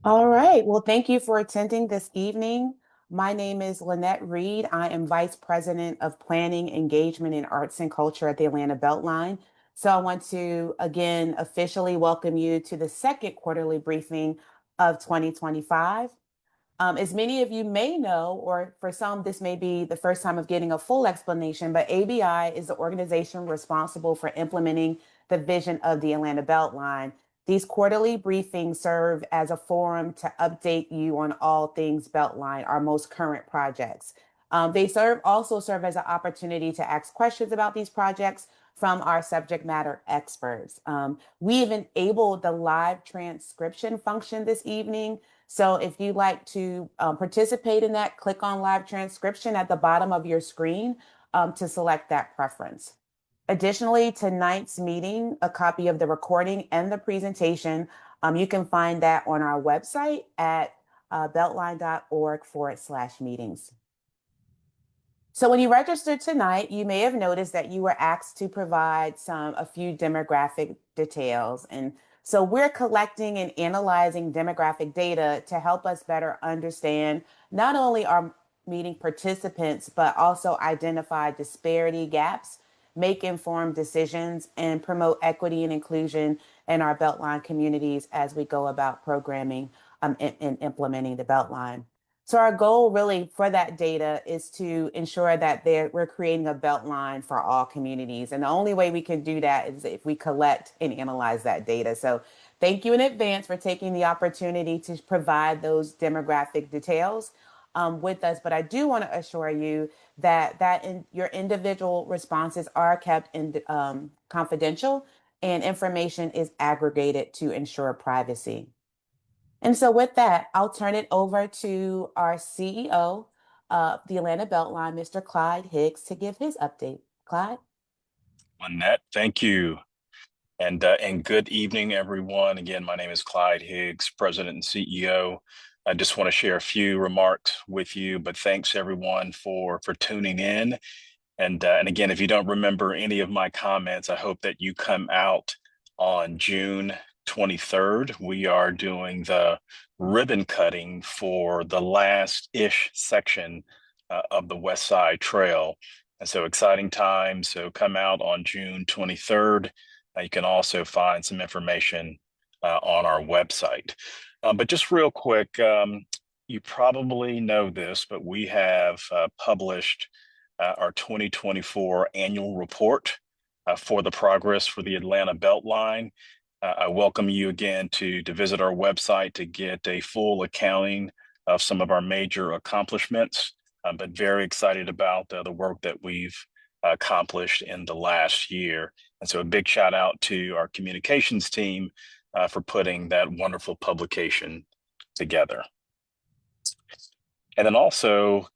All right. Well, thank you for attending this evening. My name is Lynette Reed. I am Vice President of Planning, Engagement, and Arts and Culture at the Atlanta Beltline. So I want to again officially welcome you to the second quarterly briefing of 2025. As many of you may know, or for some, this may be the first time of getting a full explanation, but ABI is the organization responsible for implementing the vision of the Atlanta Beltline. These quarterly briefings serve as a forum to update you on all things Beltline, our most current projects. They also serve as an opportunity to ask questions about these projects from our subject matter experts. We've enabled the live transcription function this evening. So if you'd like to participate in that, click on live transcription at the bottom of your screen to select that preference. Additionally, tonight's meeting, a copy of the recording and the presentation, you can find that on our website at beltline.org/meetings. So when you registered tonight, you may have noticed that you were asked to provide a few demographic details. And so we're collecting and analyzing demographic data to help us better understand not only our meeting participants, but also identify disparity gaps, make informed decisions, and promote equity and inclusion in our Beltline communities as we go about programming and implementing the Beltline. So our goal really for that data is to ensure that we're creating a belt line for all communities. And the only way we can do that is if we collect and analyze that data. So thank you in advance for taking the opportunity to provide those demographic details with us. But I do want to assure you that your individual responses are kept confidential and information is aggregated to ensure privacy. And so with that, I'll turn it over to our CEO of the Atlanta Beltline, Mr. Clyde Higgs, to give his update. Clyde? Lynette, thank you. And good evening, everyone. Again, my name is Clyde Higgs, President and CEO. I just want to share a few remarks with you, but thanks everyone for tuning in. And again, if you don't remember any of my comments, I hope that you come out on June 23rd. We are doing the ribbon cutting for the last-ish section of the West Side Trail. And so exciting time. So come out on June 23rd. You can also find some information on our website. But just real quick, you probably know this, but we have published our 2024 annual report for the progress for the Atlanta Beltline. I welcome you again to visit our website to get a full accounting of some of our major accomplishments, but very excited about the work that we've accomplished in the last year. And so a big shout out to our communications team for putting that wonderful publication together. And then also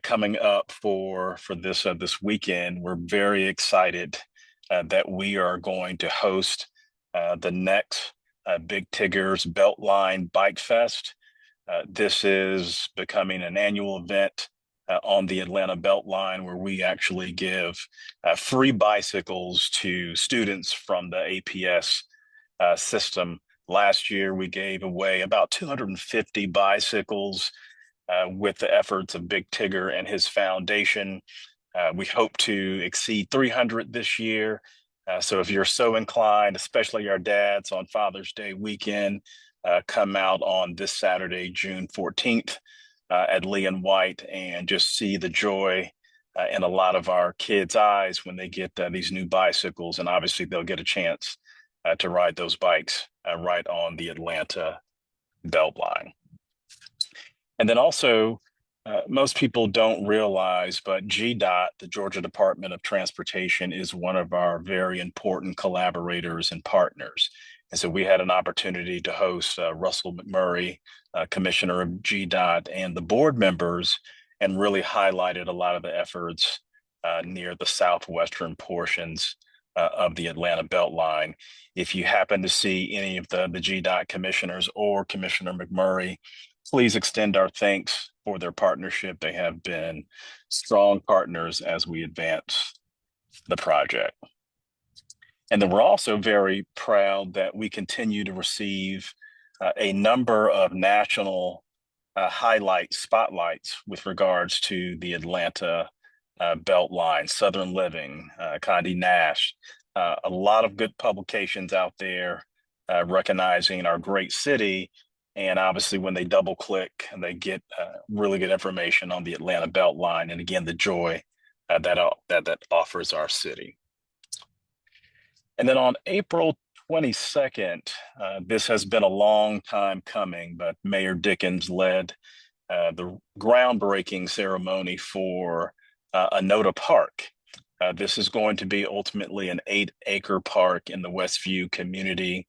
coming up for this weekend, we're very excited that we are going to host the next Big Tigger's Beltline Bike Fest. This is becoming an annual event on the Atlanta Beltline where we actually give free bicycles to students from the APS system. Last year, we gave away about 250 bicycles with the efforts of Big Tigger and his foundation. We hope to exceed 300 this year. So if you're so inclined, especially our dads on Father's Day weekend, come out on this Saturday, June 14th at Lee and White and just see the joy in a lot of our kids' eyes when they get these new bicycles. And obviously they'll get a chance to ride those bikes right on the Atlanta Beltline. And then also, most people don't realize, but GDOT, the Georgia Department of Transportation, is one of our very important collaborators and partners. And so we had an opportunity to host Russell McMurray, Commissioner of GDOT, and the board members, and really highlighted a lot of the efforts near the southwestern portions of the Atlanta Beltline. If you happen to see any of the GDOT commissioners or Commissioner McMurray, please extend our thanks for their partnership. They have been strong partners as we advance the project. And then we're also very proud that we continue to receive a number of national spotlights with regards to the Atlanta Beltline, Southern Living, Condé Nast, a lot of good publications out there recognizing our great city. And obviously, when they double click, they get really good information on the Atlanta Beltline, and again, the joy that offers our city. And then on April 22nd, this has been a long time coming, but Mayor Dickens led the groundbreaking ceremony for Anoda Park. This is going to be ultimately an 8-acre park in the Westview community.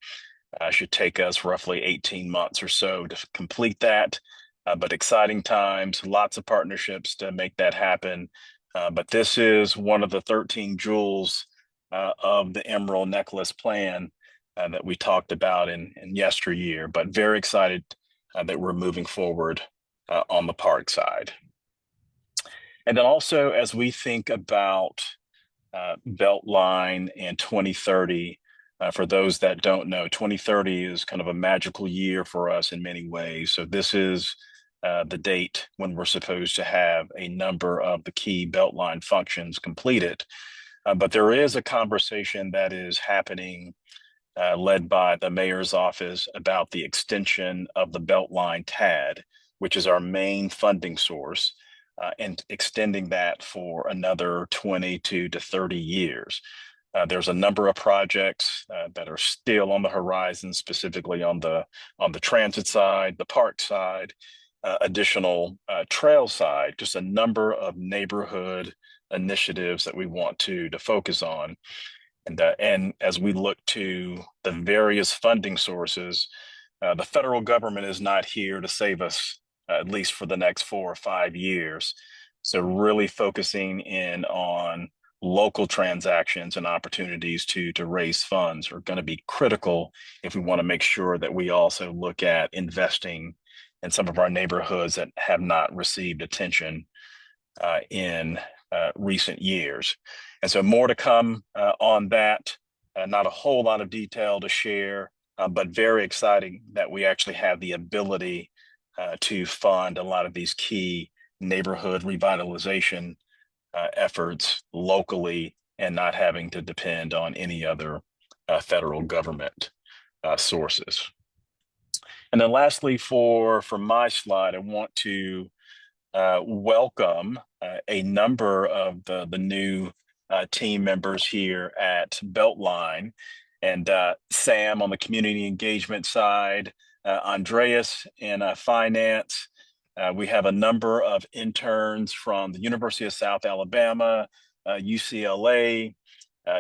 Should take us roughly 18 months or so to complete that. But exciting times, lots of partnerships to make that happen. But this is one of the 13 jewels of the Emerald Necklace plan that we talked about in yesteryear, but very excited that we're moving forward on the park side. And then also, as we think about Beltline and 2030, for those that don't know, 2030 is kind of a magical year for us in many ways. So this is the date when we're supposed to have a number of the key Beltline functions completed. But there is a conversation that is happening led by the mayor's office about the extension of the Beltline TAD, which is our main funding source, and extending that for another 22 to 30 years. There's a number of projects that are still on the horizon, specifically on the transit side, the park side, additional trail side, just a number of neighborhood initiatives that we want to focus on. And as we look to the various funding sources, the federal government is not here to save us, at least for the next 4 or 5 years. So really focusing in on local transactions and opportunities to raise funds are going to be critical if we want to make sure that we also look at investing in some of our neighborhoods that have not received attention in recent years. And so more to come on that. Not a whole lot of detail to share, but very exciting that we actually have the ability to fund a lot of these key neighborhood revitalization efforts locally and not having to depend on any other federal government sources. And then lastly, for my slide, I want to welcome a number of the new team members here at Beltline, and Sam on the community engagement side, Andreas in finance. We have a number of interns from the University of South Alabama, UCLA,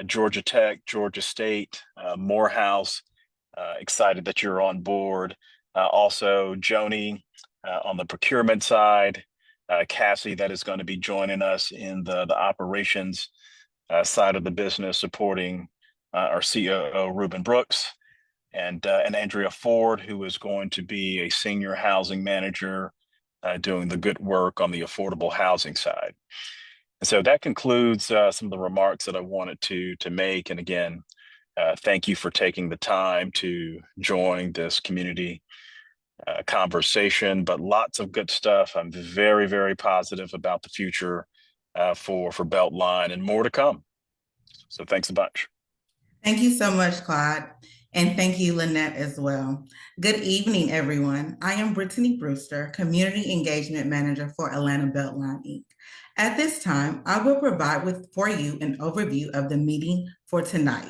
Georgia Tech, Georgia State, Morehouse. Excited that you're on board. Also, Joni on the procurement side, Cassie that is going to be joining us in the operations side of the business, supporting our COO, Ruben Brooks, and Andrea Ford, who is going to be a senior housing manager doing the good work on the affordable housing side. And so that concludes some of the remarks that I wanted to make. And again, thank you for taking the time to join this community conversation, but lots of good stuff. I'm very, very positive about the future for Beltline, and more to come. So thanks a bunch. Thank you so much, Claude. And thank you, Lynette, as well. Good evening, everyone. I am Brittany Brewster, Community Engagement Manager for Atlanta Beltline, Inc. At this time, I will provide for you an overview of the meeting for tonight.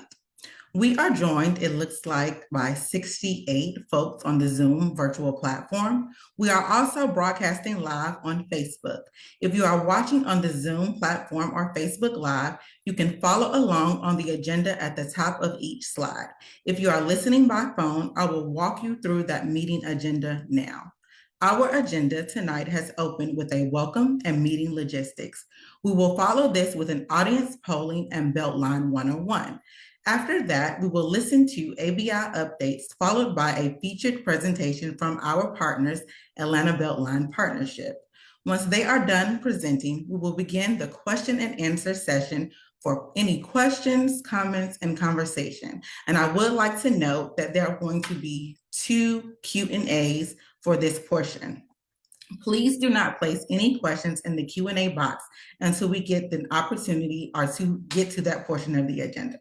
We are joined, it looks like, by 68 folks on the Zoom virtual platform. We are also broadcasting live on Facebook. If you are watching on the Zoom platform or Facebook Live, you can follow along on the agenda at the top of each slide. If you are listening by phone, I will walk you through that meeting agenda now. Our agenda tonight has opened with a welcome and meeting logistics. We will follow this with an audience polling and Beltline 101. After that, we will listen to ABI updates, followed by a featured presentation from our partners, Atlanta Beltline Partnership. Once they are done presenting, we will begin the question and answer session for any questions, comments, and conversation. And I would like to note that there are going to be 2 Q&As for this portion. Please do not place any questions in the Q&A box until we get the opportunity or to get to that portion of the agenda.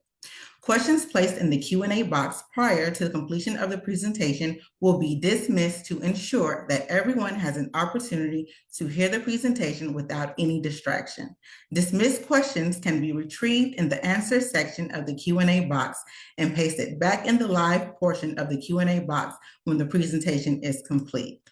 Questions placed in the Q&A box prior to the completion of the presentation will be dismissed to ensure that everyone has an opportunity to hear the presentation without any distraction. Dismissed questions can be retrieved in the answer section of the Q&A box and pasted back in the live portion of the Q&A box when the presentation is complete.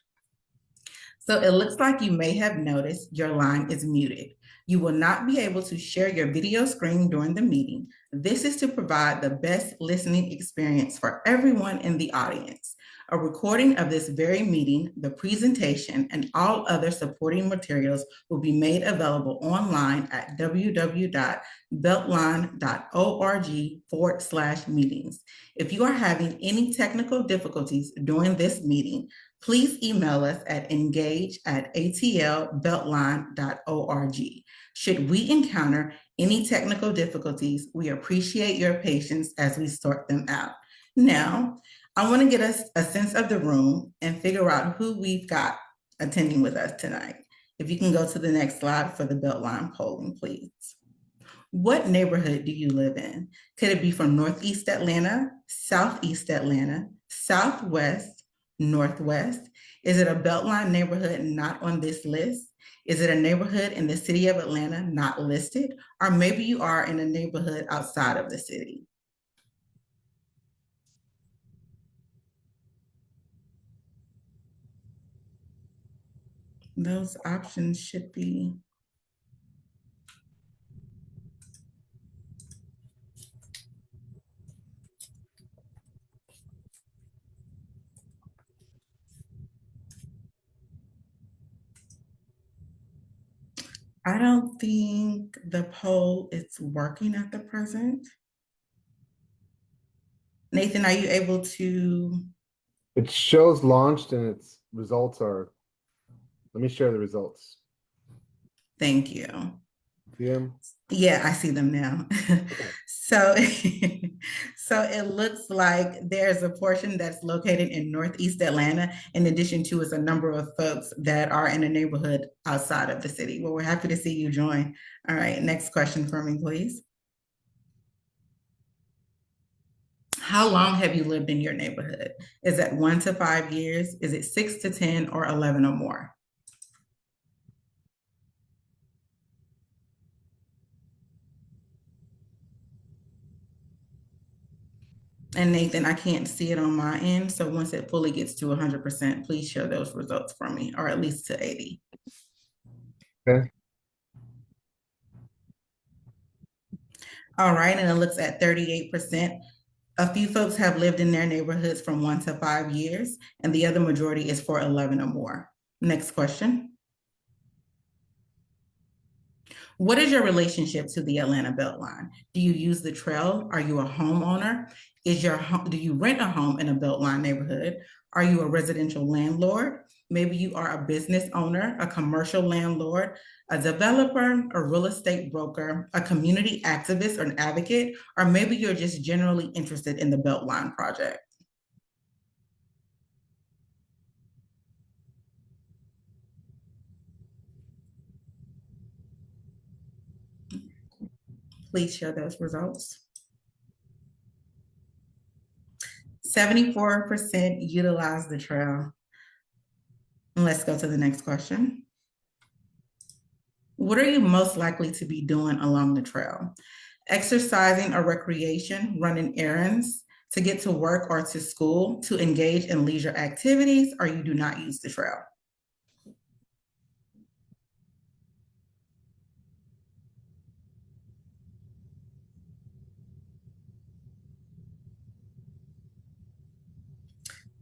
So it looks like you may have noticed your line is muted. You will not be able to share your video screen during the meeting. This is to provide the best listening experience for everyone in the audience. A recording of this very meeting, the presentation, and all other supporting materials will be made available online at www.beltline.org/meetings. If you are having any technical difficulties during this meeting, please email us at engage@atlbeltline.org. Should we encounter any technical difficulties, we appreciate your patience as we sort them out. Now, I want to get us a sense of the room and figure out who we've got attending with us tonight. If you can go to the next slide for the Beltline polling, please. What neighborhood do you live in? Could it be from Northeast Atlanta, Southeast Atlanta, Southwest, Northwest? Is it a Beltline neighborhood not on this list? Is it a neighborhood in the city of Atlanta not listed? Or maybe you are in a neighborhood outside of the city. Those options should be I don't think the poll is working at the present. Nathan, are you able to? It shows launched and its results are, let me share the results. Thank you. See them? Yeah, I see them now. So, so it looks like there's a portion that's located in Northeast Atlanta, in addition to is a number of folks that are in a neighborhood outside of the city. Well, we're happy to see you join. All right, next question for me, please. How long have you lived in your neighborhood? Is that 1 to 5 years? Is it 6 to 10 or 11 or more? And Nathan, I can't see it on my end. So once it fully gets to 100%, please share those results for me, or at least to 80. Okay. All right, and it looks at 38%. A few folks have lived in their neighborhoods from 1 to 5 years, and the other majority is for 11 or more. Next question. What is your relationship to the Atlanta Beltline? Do you use the trail? Are you a homeowner? Do you rent a home in a Beltline neighborhood? Are you a residential landlord? Maybe you are a business owner, a commercial landlord, a developer, a real estate broker, a community activist or an advocate, or maybe you're just generally interested in the Beltline project. Please share those results. 74% utilize the trail. And let's go to the next question. What are you most likely to be doing along the trail? Exercising or recreation, running errands, to get to work or to school, to engage in leisure activities, or you do not use the trail?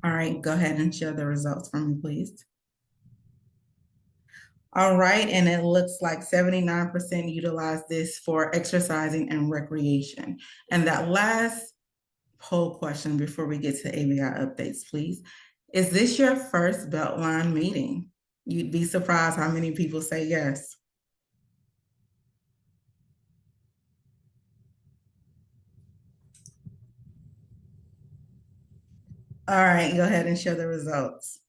All right, go ahead and share the results for me, please. All right, and it looks like 79% utilize this for exercising and recreation. And that last poll question before we get to ABI updates, please. Is this your first Beltline meeting? You'd be surprised how many people say yes. All right, go ahead and show the results.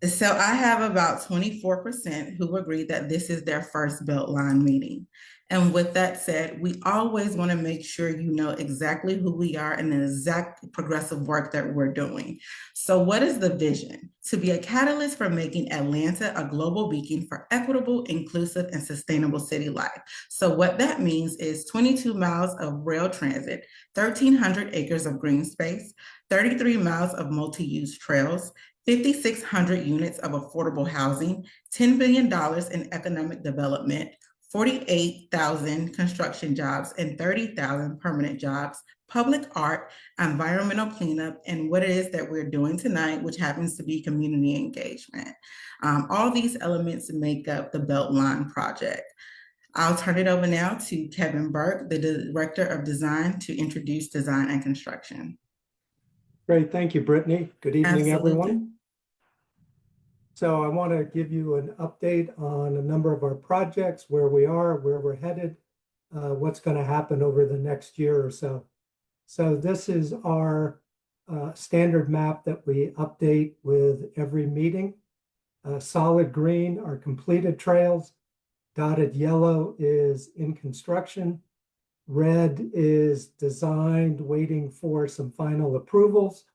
So I have about 24% who agree that this is their first Beltline meeting. And with that said, we always want to make sure you know exactly who we are and the exact progressive work that we're doing. So what is the vision? To be a catalyst for making Atlanta a global beacon for equitable, inclusive, and sustainable city life. So what that means is 22 miles of rail transit, 1,300 acres of green space, 33 miles of multi-use trails, 5,600 units of affordable housing, $10 billion in economic development, 48,000 construction jobs, and 30,000 permanent jobs, public art, environmental cleanup, and what it is that we're doing tonight, which happens to be community engagement. All these elements make up the Beltline project. I'll turn it over now to Kevin Burke, the Director of Design, to introduce design and construction. Great, thank you, Brittany. Good evening, Absolutely. everyone. So I want to give you an update on a number of our projects, where we are, where we're headed, what's going to happen over the next year or so. So this is our standard map that we update with every meeting. Solid green are completed trails. Dotted yellow is in construction. Red is designed, waiting for some final approvals.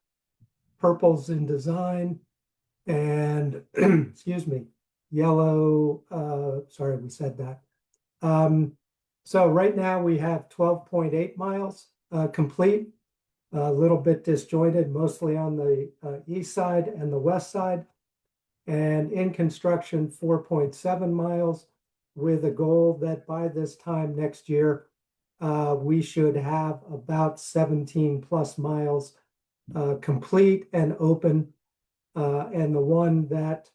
Purple's in design. And excuse me, yellow, sorry, we said that. So right now we have 12.8 miles complete, a little bit disjointed, mostly on the east side and the west side. And in construction, 4.7 miles, with a goal that by this time next year, we should have about 17 plus miles complete and open. And the one that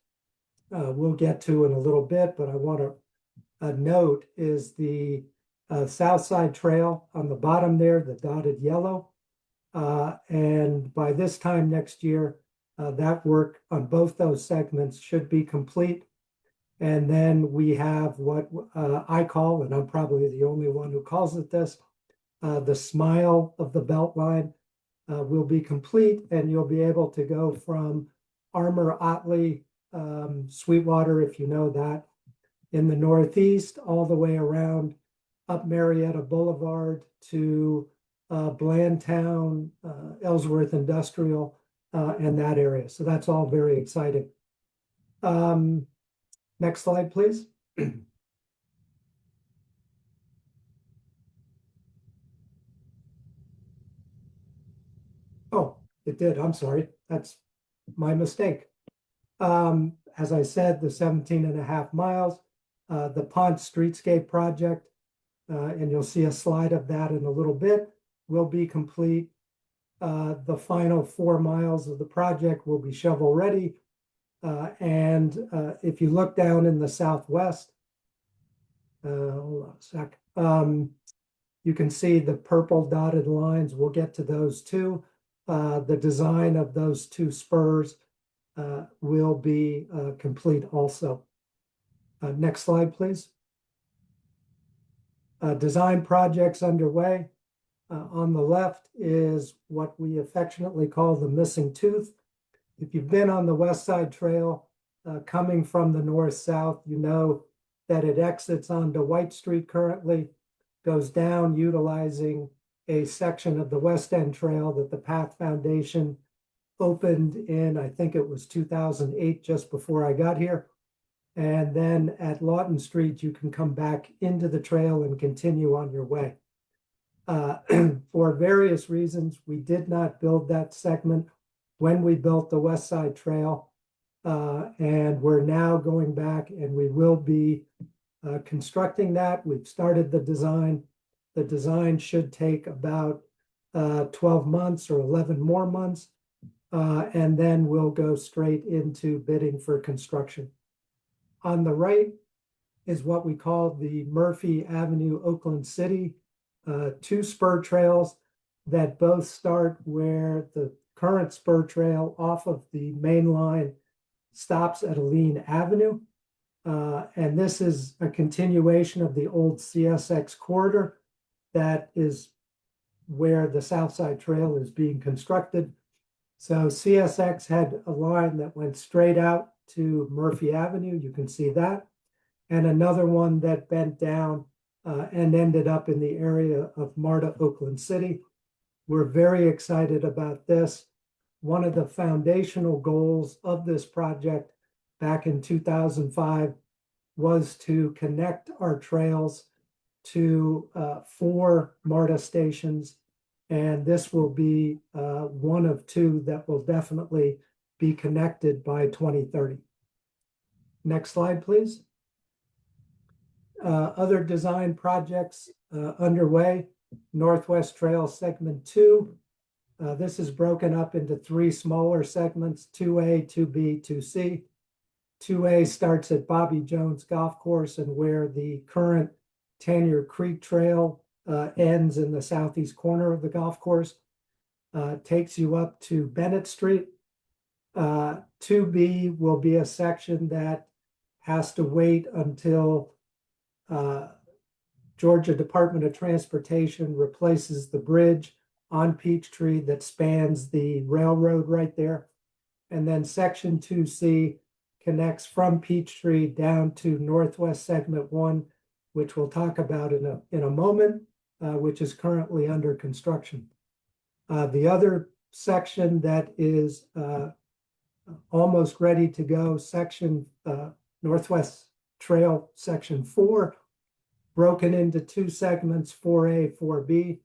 we'll get to in a little bit, but I want to note, is the South Side Trail on the bottom there, the dotted yellow. And by this time next year, that work on both those segments should be complete. And then we have what I call, and I'm probably the only one who calls it this, the smile of the Beltline will be complete, and you'll be able to go from Armour Otley, Sweetwater, if you know that, in the northeast, all the way around up Marietta Boulevard to Blandtown, Ellsworth Industrial, and that area. So that's all very exciting. Next slide, please. Oh, it did. I'm sorry. That's my mistake. As I said, the 17.5 miles, the Ponce Streetscape project, and you'll see a slide of that in a little bit, will be complete. The final 4 miles of the project will be shovel ready. And if you look down in the southwest, hold on a sec, you can see the purple dotted lines. We'll get to those too. The design of those 2 spurs will be complete also. Next slide, please. Design projects underway. On the left is what we affectionately call the missing tooth. If you've been on the West Side Trail coming from the north-south, you know that it exits onto White Street currently, goes down utilizing a section of the West End Trail that the Path Foundation opened in, I think it was 2008, just before I got here. And then at Lawton Street, you can come back into the trail and continue on your way. For various reasons, we did not build that segment when we built the West Side Trail. And we're now going back, and we will be constructing that. We've started the design. The design should take about 12 months or 11 more months. And then we'll go straight into bidding for construction. On the right is what we call the Murphy Avenue, Oakland City, 2 spur trails that both start where the current spur trail off of the main line stops at Aline Avenue. And this is a continuation of the old CSX corridor that is where the South Side Trail is being constructed. So CSX had a line that went straight out to Murphy Avenue. You can see that. And another one that bent down and ended up in the area of MARTA, Oakland City. We're very excited about this. One of the foundational goals of this project back in 2005 was to connect our trails to 4 MARTA stations. And this will be one of 2 that will definitely be connected by 2030. Next slide, please. Other design projects underway. Northwest Trail Segment 2. This is broken up into 3 smaller segments, 2A, 2B, 2C. 2A starts at Bobby Jones Golf Course and where the current Tanier Creek Trail ends in the southeast corner of the golf course. Takes you up to Bennett Street. 2B will be a section that has to wait until Georgia Department of Transportation replaces the bridge on Peachtree that spans the railroad right there. And then section 2C connects from Peachtree down to Northwest Segment 1, which we'll talk about in a moment, which is currently under construction. The other section that is almost ready to go, section Northwest Trail Section 4, broken into 2 segments, 4A, 4B.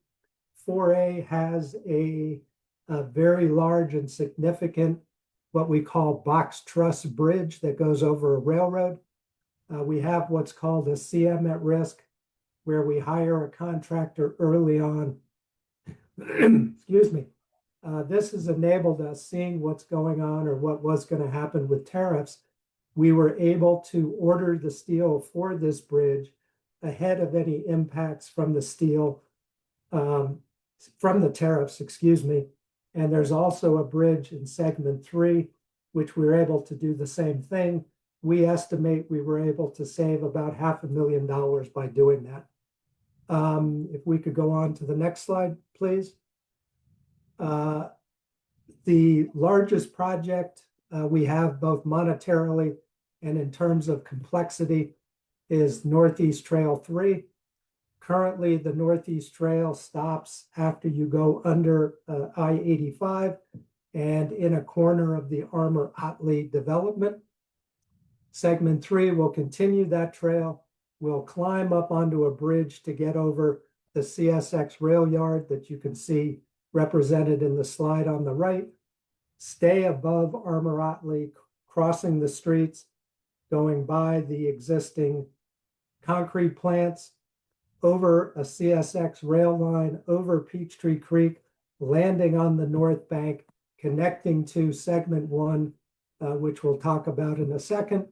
4A has a very large and significant, what we call box truss bridge that goes over a railroad. We have what's called a CM at risk, where we hire a contractor early on. Excuse me. This has enabled us, seeing what's going on or what was going to happen with tariffs. We were able to order the steel for this bridge ahead of any impacts from the steel, from the tariffs, excuse me. And there's also a bridge in segment 3, which we were able to do the same thing. We estimate we were able to save about $500,000 by doing that. If we could go on to the next slide, please. The largest project we have, both monetarily and in terms of complexity, is Northeast Trail 3. Currently, the Northeast Trail stops after you go under I-85 and in a corner of the Armour Otley development. Segment 3 will continue that trail. We'll climb up onto a bridge to get over the CSX rail yard that you can see represented in the slide on the right. Stay above Armour Otley, crossing the streets, going by the existing concrete plants, over a CSX rail line, over Peachtree Creek, landing on the north bank, connecting to segment 1, which we'll talk about in a second.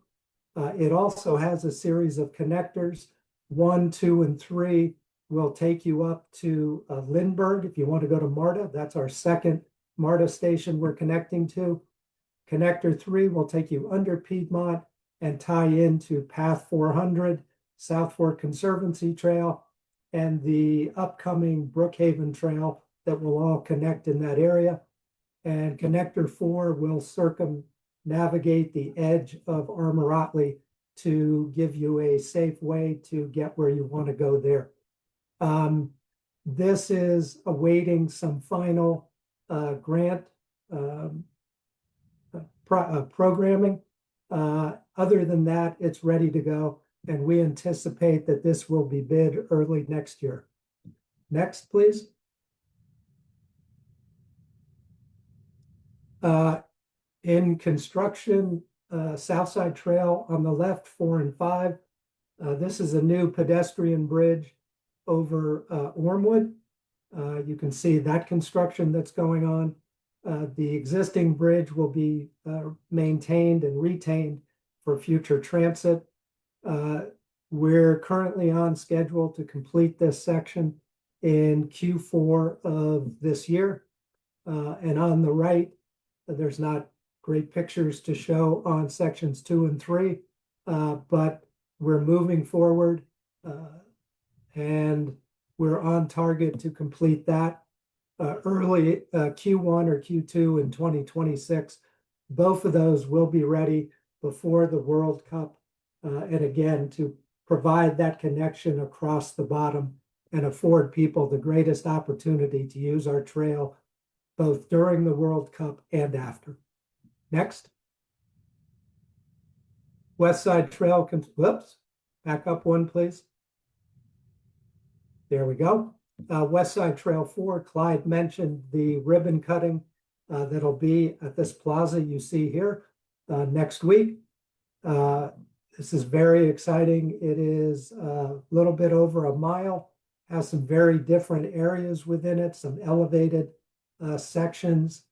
It also has a series of connectors. 1, 2, and 3 will take you up to Lindbergh. If you want to go to MARTA, that's our second MARTA station we're connecting to. Connector 3 will take you under Piedmont and tie into Path 400, South Fork Conservancy Trail, and the upcoming Brookhaven Trail that will all connect in that area. And connector 4 will circumnavigate the edge of Armour Otley to give you a safe way to get where you want to go there. This is awaiting some final grant programming. Other than that, it's ready to go, and we anticipate that this will be bid early next year. Next, please. In construction, Southside Trail on the left, 4 and 5. This is a new pedestrian bridge over Ormwood. You can see that construction that's going on. The existing bridge will be maintained and retained for future transit. We're currently on schedule to complete this section in Q4 of this year. And on the right, there's not great pictures to show on sections 2 and 3, but we're moving forward. And We're on target to complete that early Q1 or Q2 in 2026. Both of those will be ready before the World Cup. And again, to provide that connection across the bottom and afford people the greatest opportunity to use our trail both during the World Cup and after. Next. West Side Trail, whoops, back up one, please. There we go. West Side Trail 4, Clyde mentioned the ribbon cutting that'll be at this plaza you see here next week. This is very exciting. It is a little bit over a mile, has some very different areas within it, some elevated sections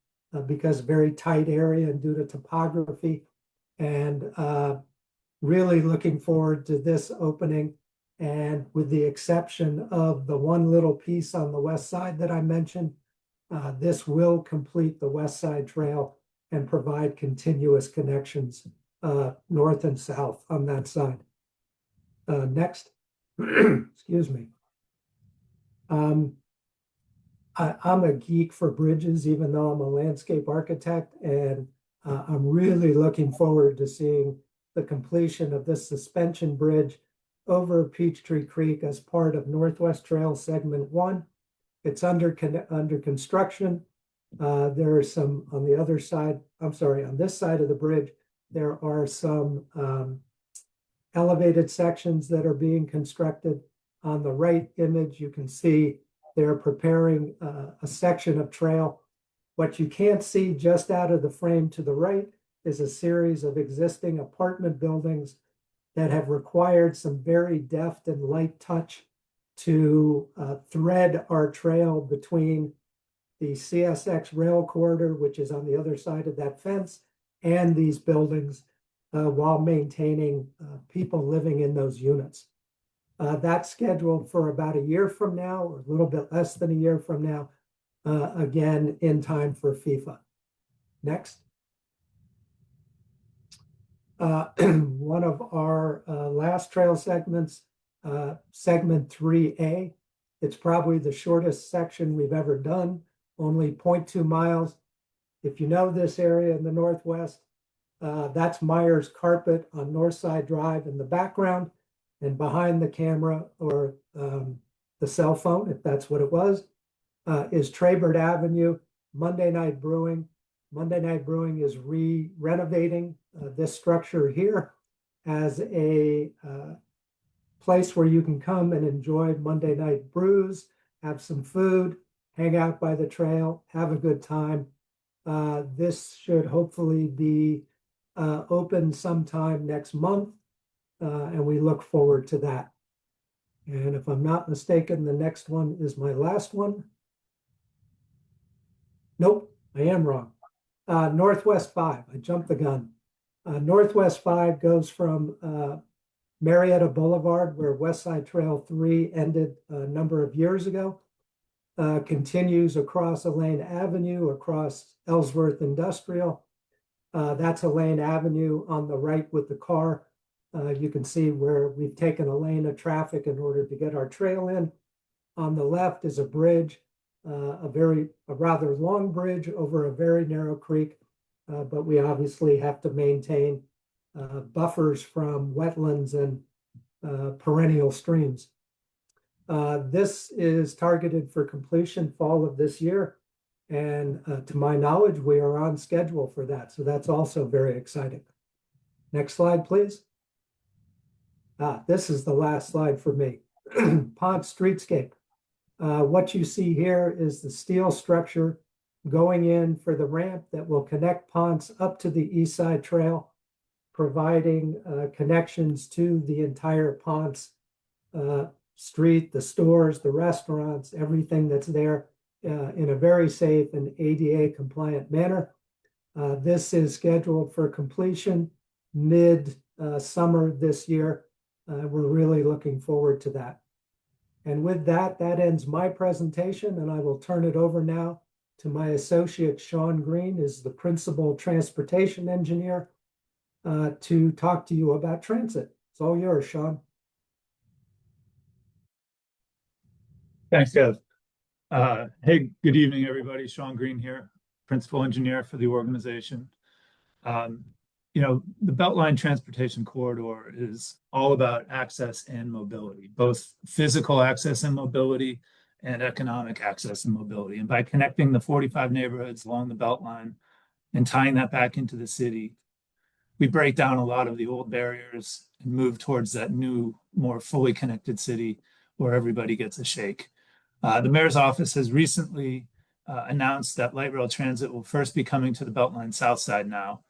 because very tight area and due to topography. And really looking forward to this opening. And with the exception of the one little piece on the west side that I mentioned, this will complete the West Side Trail and provide continuous connections north and south on that side. Next, excuse me. I'm a geek for bridges, even though I'm a landscape architect, and I'm really looking forward to seeing the completion of this suspension bridge over Peachtree Creek as part of Northwest Trail Segment 1. It's under construction. There are some on the other side, I'm sorry, on this side of the bridge, there are some elevated sections that are being constructed. On the right image, you can see they're preparing a section of trail. What you can't see just out of the frame to the right is a series of existing apartment buildings that have required some very deft and light touch to thread our trail between the CSX rail corridor, which is on the other side of that fence, and these buildings while maintaining people living in those units. That's scheduled for about a year from now, or a little bit less than a year from now, again, in time for FIFA. Next. One of our last trail segments, segment 3A. It's probably the shortest section we've ever done, only 0.2 miles. If you know this area in the Northwest, that's Myers Carpet on Northside Drive in the background, and behind the camera or the cell phone, if that's what it was, is Traybert Avenue, Monday Night Brewing. Monday Night Brewing is renovating this structure here as a place where you can come and enjoy Monday night brews, have some food, hang out by the trail, have a good time. This should hopefully be open sometime next month, and we look forward to that. And if I'm not mistaken, the next one is my last one. Nope, I am wrong. Northwest 5, I jumped the gun. Northwest 5 goes from Marietta Boulevard, where West Side Trail 3 ended a number of years ago, continues across Elaine Avenue, across Ellsworth Industrial. That's Elaine Avenue on the right with the car. You can see where we've taken a lane of traffic in order to get our trail in. On the left is a bridge, a rather long bridge over a very narrow creek, but we obviously have to maintain buffers from wetlands and perennial streams. This is targeted for completion fall of this year. And to my knowledge, we are on schedule for that. So that's also very exciting. Next slide, please. This is the last slide for me. Ponce Streetscape. What you see here is the steel structure going in for the ramp that will connect Ponce up to the East Side Trail, providing connections to the entire Ponce street, the stores, the restaurants, everything that's there in a very safe and ADA compliant manner. This is scheduled for completion mid-summer this year. We're really looking forward to that. And with that, that ends my presentation, and I will turn it over now to my associate, Sean Green, is the principal transportation engineer, to talk to you about transit. It's all yours, Sean. Thanks, Kev. Hey, good evening, everybody. Sean Green here, principal engineer for the organization. Um, the Beltline Transportation Corridor is all about access and mobility, both physical access and mobility and economic access and mobility. And by connecting the 45 neighborhoods along the Beltline and tying that back into the city, we break down a lot of the old barriers and move towards that new, more fully connected city where everybody gets a shake. The mayor's office has recently announced that light rail transit will first be coming to the Beltline South Side now.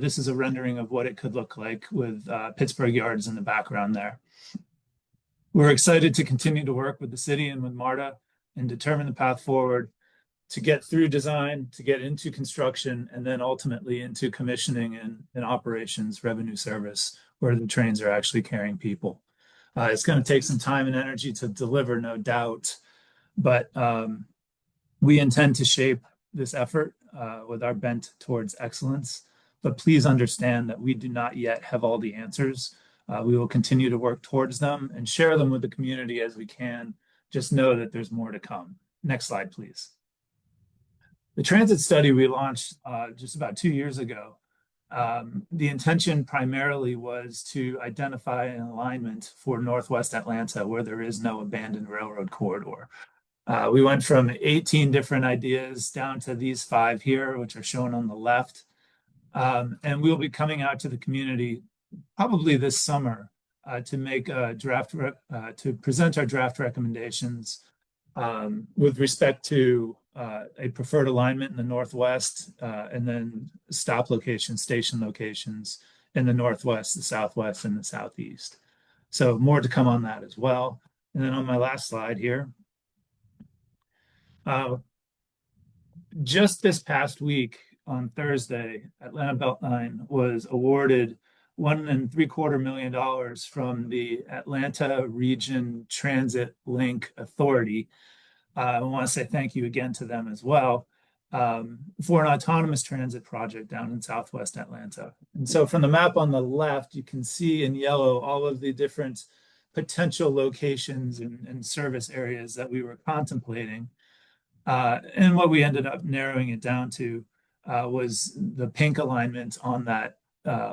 This is a rendering of what it could look like with Pittsburgh Yards in the background there. We're excited to continue to work with the city and with MARTA and determine the path forward to get through design, to get into construction, and then ultimately into commissioning and operations revenue service where the trains are actually carrying people. It's going to take some time and energy to deliver, no doubt, but we intend to shape this effort with our bent towards excellence. But please understand that we do not yet have all the answers. We will continue to work towards them and share them with the community as we can. Just know that there's more to come. Next slide, please. The transit study we launched just about 2 years ago. The intention primarily was to identify an alignment for Northwest Atlanta where there is no abandoned railroad corridor. We went from 18 different ideas down to these 5 here, which are shown on the left. And we'll be coming out to the community probably this summer to make a draft, to present our draft recommendations with respect to a preferred alignment in the Northwest and then stop locations, station locations in the Northwest, the Southwest, and the Southeast. So more to come on that as well. And then on my last slide here, just this past week on Thursday, Atlanta Beltline was awarded $1.75 million from the Atlanta Region Transit Link Authority. I want to say thank you again to them as well for an autonomous transit project down in Southwest Atlanta. And so from the map on the left, you can see in yellow all of the different potential locations and service areas that we were contemplating. And what we ended up narrowing it down to was the pink alignment on that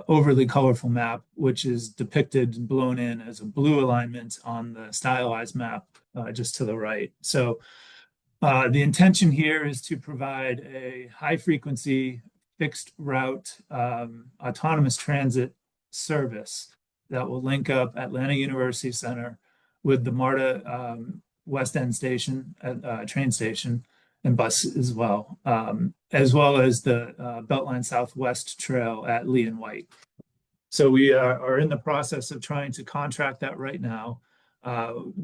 overly colorful map, which is depicted and blown in as a blue alignment on the stylized map just to the right. So the intention here is to provide a high frequency, fixed route, autonomous transit service that will link up Atlanta University Center with the MARTA West End station, train station, and bus as well as the Beltline Southwest Trail at Lee and White. So we are in the process of trying to contract that right now,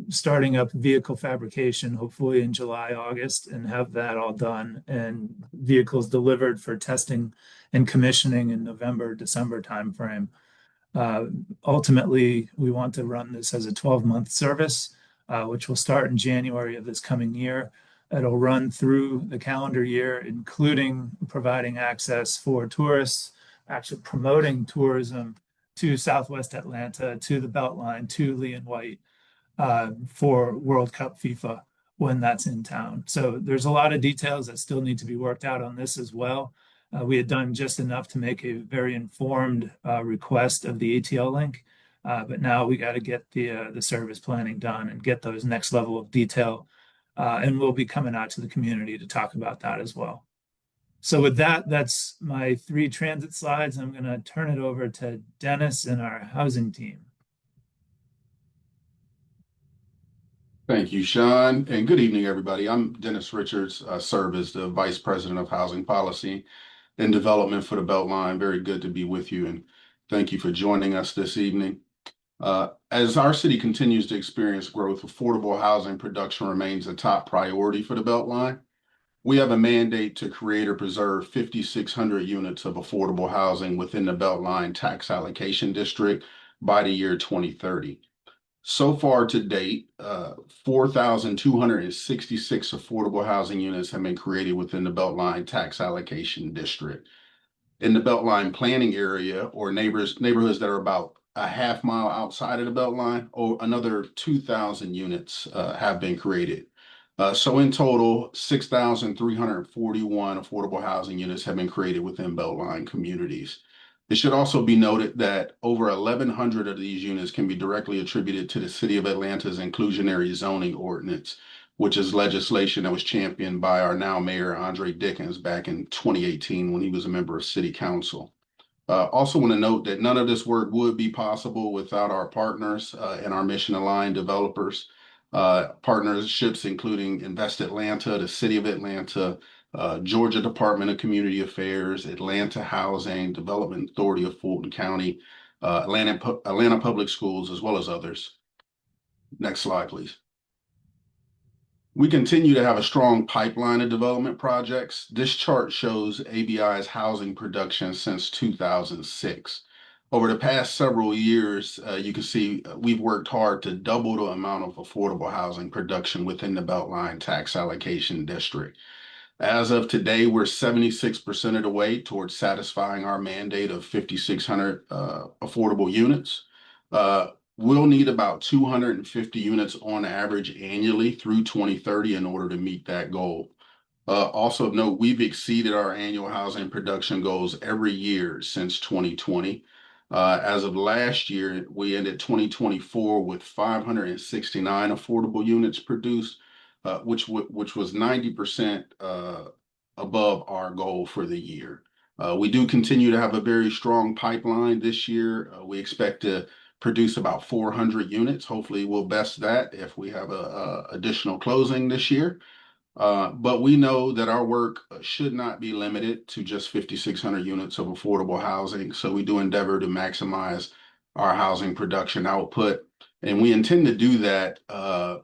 starting up vehicle fabrication, hopefully in July, August, and have that all done and vehicles delivered for testing and commissioning in November, December timeframe. Ultimately, we want to run this as a 12-month service, which will start in January of this coming year. It'll run through the calendar year, including providing access for tourists, actually promoting tourism to Southwest Atlanta, to the Beltline, to Lee and White for World Cup FIFA when that's in town. So there's a lot of details that still need to be worked out on this as well. We had done just enough to make a very informed request of the ATL link, but now we got to get the service planning done and get those next level of detail. And we'll be coming out to the community to talk about that as well. So with that, that's my 3 transit slides. I'm going to turn it over to Dennis and our housing team. Thank you, Sean, and good evening, everybody. I'm Dennis Richards, serve as the Vice President of Housing Policy and Development for the Beltline. Very good to be with you, and thank you for joining us this evening. As our city continues to experience growth, affordable housing production remains a top priority for the Beltline. We have a mandate to create or preserve 5,600 units of affordable housing within the Beltline tax allocation district by the year 2030. So far to date, 4,266 affordable housing units have been created within the Beltline tax allocation district. In the Beltline planning area or neighborhoods that are about a half mile outside of the Beltline, or another 2,000 units have been created. So in total, 6,341 affordable housing units have been created within Beltline communities. It should also be noted that over 1,100 of these units can be directly attributed to the City of Atlanta's inclusionary zoning ordinance, which is legislation that was championed by our now Mayor Andre Dickens back in 2018 when he was a member of City Council. Also want to note that none of this work would be possible without our partners and our mission aligned developers. Partnerships including Invest Atlanta, the City of Atlanta, Georgia Department of Community Affairs, Atlanta Housing, Development Authority of Fulton County, Atlanta Public Schools, as well as others. Next slide, please. We continue to have a strong pipeline of development projects. This chart shows ABI's housing production since 2006. Over the past several years, you can see we've worked hard to double the amount of affordable housing production within the Beltline tax allocation district. As of today, we're 76% of the way towards satisfying our mandate of 5,600 affordable units. We'll need about 250 units on average annually through 2030 in order to meet that goal. Also of note, we've exceeded our annual housing production goals every year since 2020. As of last year, we ended 2024 with 569 affordable units produced, which was 90% above our goal for the year. We do continue to have a very strong pipeline this year. We expect to produce about 400 units. Hopefully we'll best that if we have a additional closing this year. But we know that our work should not be limited to just 5,600 units of affordable housing. So we do endeavor to maximize our housing production output. And we intend to do that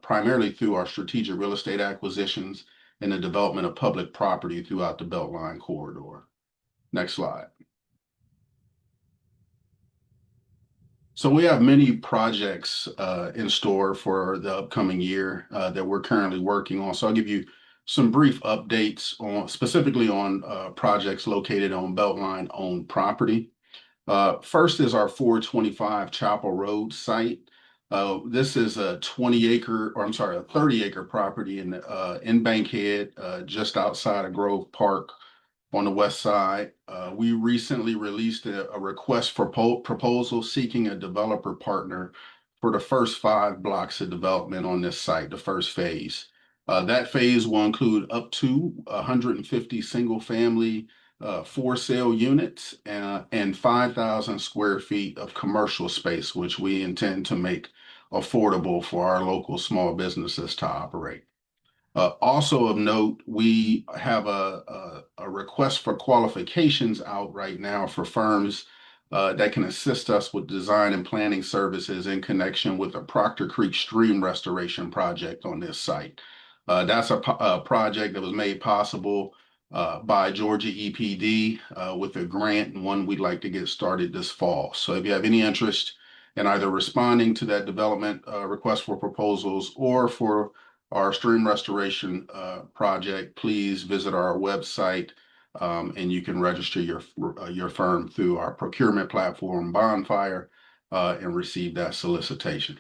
primarily through our strategic real estate acquisitions and the development of public property throughout the Beltline corridor. Next slide. So we have many projects in store for the upcoming year that we're currently working on. So I'll give you some brief updates on specifically on projects located on Beltline owned property. First is our 425 Chapel Road site. This is a 30-acre property in Bankhead, just outside of Grove Park on the west side. We recently released a request for proposal seeking a developer partner for the first 5 blocks of development on this site, the first phase. That phase will include up to 150 single family for sale units and 5,000 square feet of commercial space, which we intend to make affordable for our local small businesses to operate. Also of note, we have a request for qualifications out right now for firms that can assist us with design and planning services in connection with a Proctor Creek stream restoration project on this site. That's a project that was made possible by Georgia EPD with a grant, and one we'd like to get started this fall. So if you have any interest in either responding to that development request for proposals or for our stream restoration project, please visit our website and you can register your firm through our procurement platform, Bonfire, and receive that solicitation.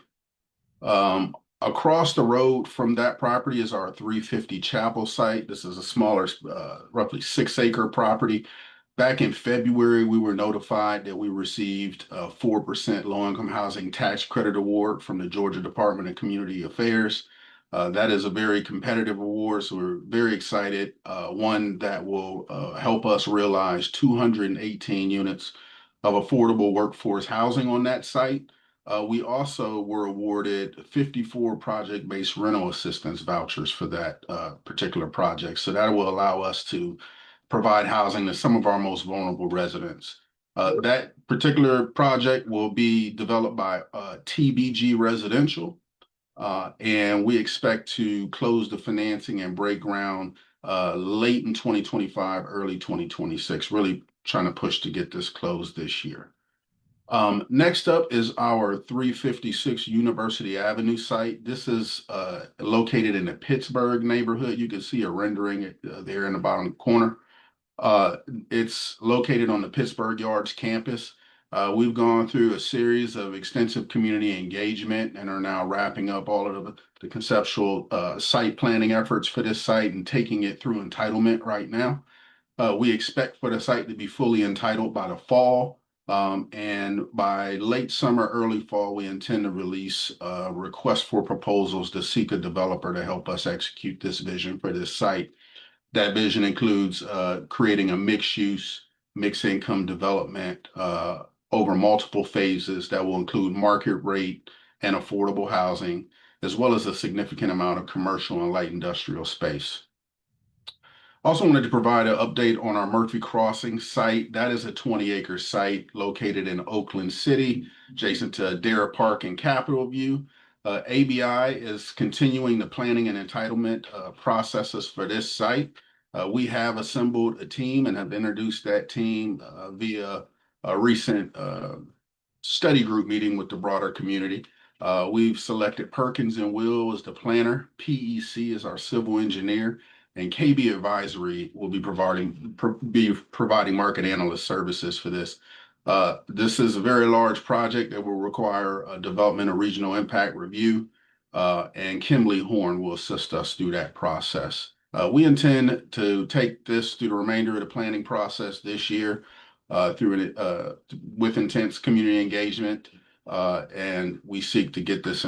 Across the road from that property is our 350 Chapel site. This is a smaller, roughly 6-acre property. Back in February, we were notified that we received a 4% low-income housing tax credit award from the Georgia Department of Community Affairs. That is a very competitive award, so we're very excited. One that will help us realize 218 units of affordable workforce housing on that site. We also were awarded 54 project-based rental assistance vouchers for that particular project. So that will allow us to provide housing to some of our most vulnerable residents. That particular project will be developed by TBG Residential. And we expect to close the financing and break ground late in 2025, early 2026, really trying to push to get this closed this year. Next up is our 356 University Avenue site. This is located in the Pittsburgh neighborhood. You can see a rendering there in the bottom corner. It's located on the Pittsburgh Yards campus. We've gone through a series of extensive community engagement and are now wrapping up all of the conceptual site planning efforts for this site and taking it through entitlement right now. We expect for the site to be fully entitled by the fall. And by late summer, early fall, we intend to release a request for proposals to seek a developer to help us execute this vision for this site. That vision includes creating a mixed use, mixed income development over multiple phases that will include market rate and affordable housing, as well as a significant amount of commercial and light industrial space. Also wanted to provide an update on our Murphy Crossing site. That is a 20-acre site located in Oakland City, adjacent to Adair Park and Capitol View. ABI is continuing the planning and entitlement processes for this site. We have assembled a team and have introduced that team via a recent study group meeting with the broader community. We've selected Perkins and Will as the planner, PEC is our civil engineer, and KB Advisory will be providing market analyst services for this. This is a very large project that will require a development of regional impact review, and Kimberly Horn will assist us through that process. We intend to take this through the remainder of the planning process this year with intense community engagement, and we seek to get this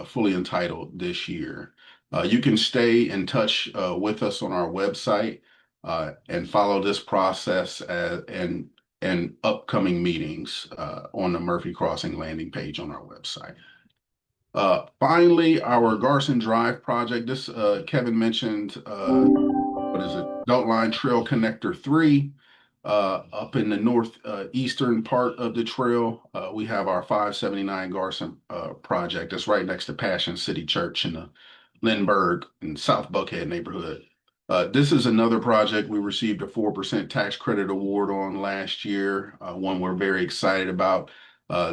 fully entitled this year. You can stay in touch with us on our website and follow this process and upcoming meetings on the Murphy Crossing landing page on our website. Finally, our Garson Drive project. This Kevin mentioned, what is it? Beltline Trail Connector 3. Up in the northeastern part of the trail, we have our 579 Garson project. That's right next to Passion City Church in the Lindbergh and South Buckhead neighborhood. This is another project we received a 4% tax credit award on last year, one we're very excited about.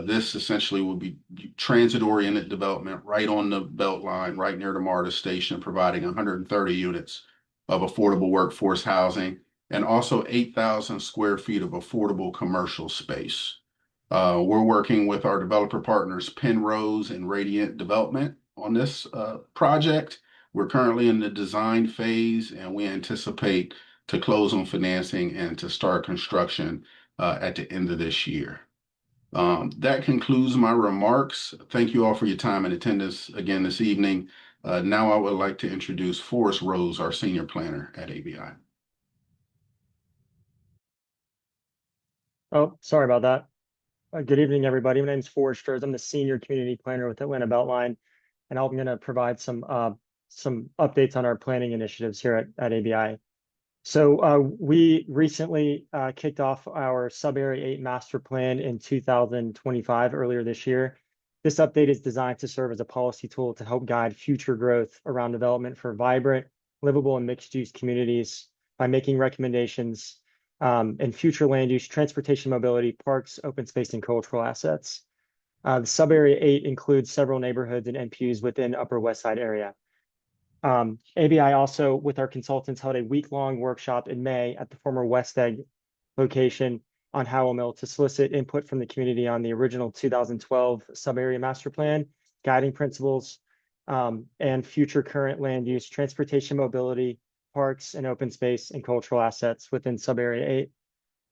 This essentially will be transit-oriented development right on the Beltline, right near the MARTA station, providing 130 units of affordable workforce housing and also 8,000 square feet of affordable commercial space. We're working with our developer partners, Penrose and Radiant Development, on this project. We're currently in the design phase, and we anticipate to close on financing and to start construction at the end of this year. That concludes my remarks. Thank you all for your time and attendance again this evening. Now I would like to introduce Forrest Rose, our senior planner at ABI. Oh, sorry about that. Good evening, everybody. My name is Forrest Rose. I'm the senior community planner with Atlanta Beltline, and I'm going to provide some updates on our planning initiatives here at ABI. So we recently kicked off our Sub-Area 8 Master Plan in 2025, earlier this year. This update is designed to serve as a policy tool to help guide future growth around development for vibrant, livable, and mixed-use communities by making recommendations in future land use, transportation, mobility, parks, open space, and cultural assets. The Sub-Area 8 includes several neighborhoods and NPUs within Upper West Side area. ABI also, with our consultants, held a week-long workshop in May at the former West Egg location on Howell Mill to solicit input from the community on the original 2012 Sub-Area Master Plan, guiding principles, and future current land use, transportation, mobility, parks, and open space and cultural assets within Sub-Area 8.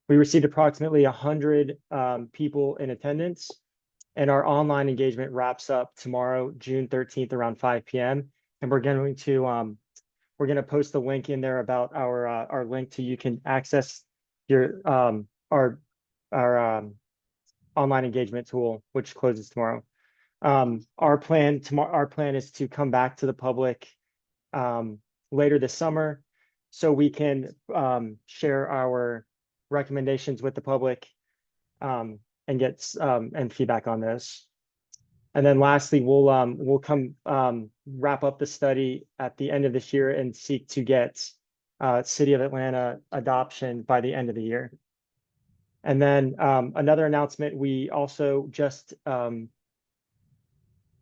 We received approximately 100 people in attendance, and our online engagement wraps up tomorrow, June 13th, around 5 p.m. And we're going to post a link in there about our link to you can access your our online engagement tool, which closes tomorrow. Our plan is to come back to the public later this summer, so we can share our recommendations with the public and get and feedback on this. And then lastly, we'll come wrap up the study at the end of this year and seek to get City of Atlanta adoption by the end of the year. And then another announcement, we also just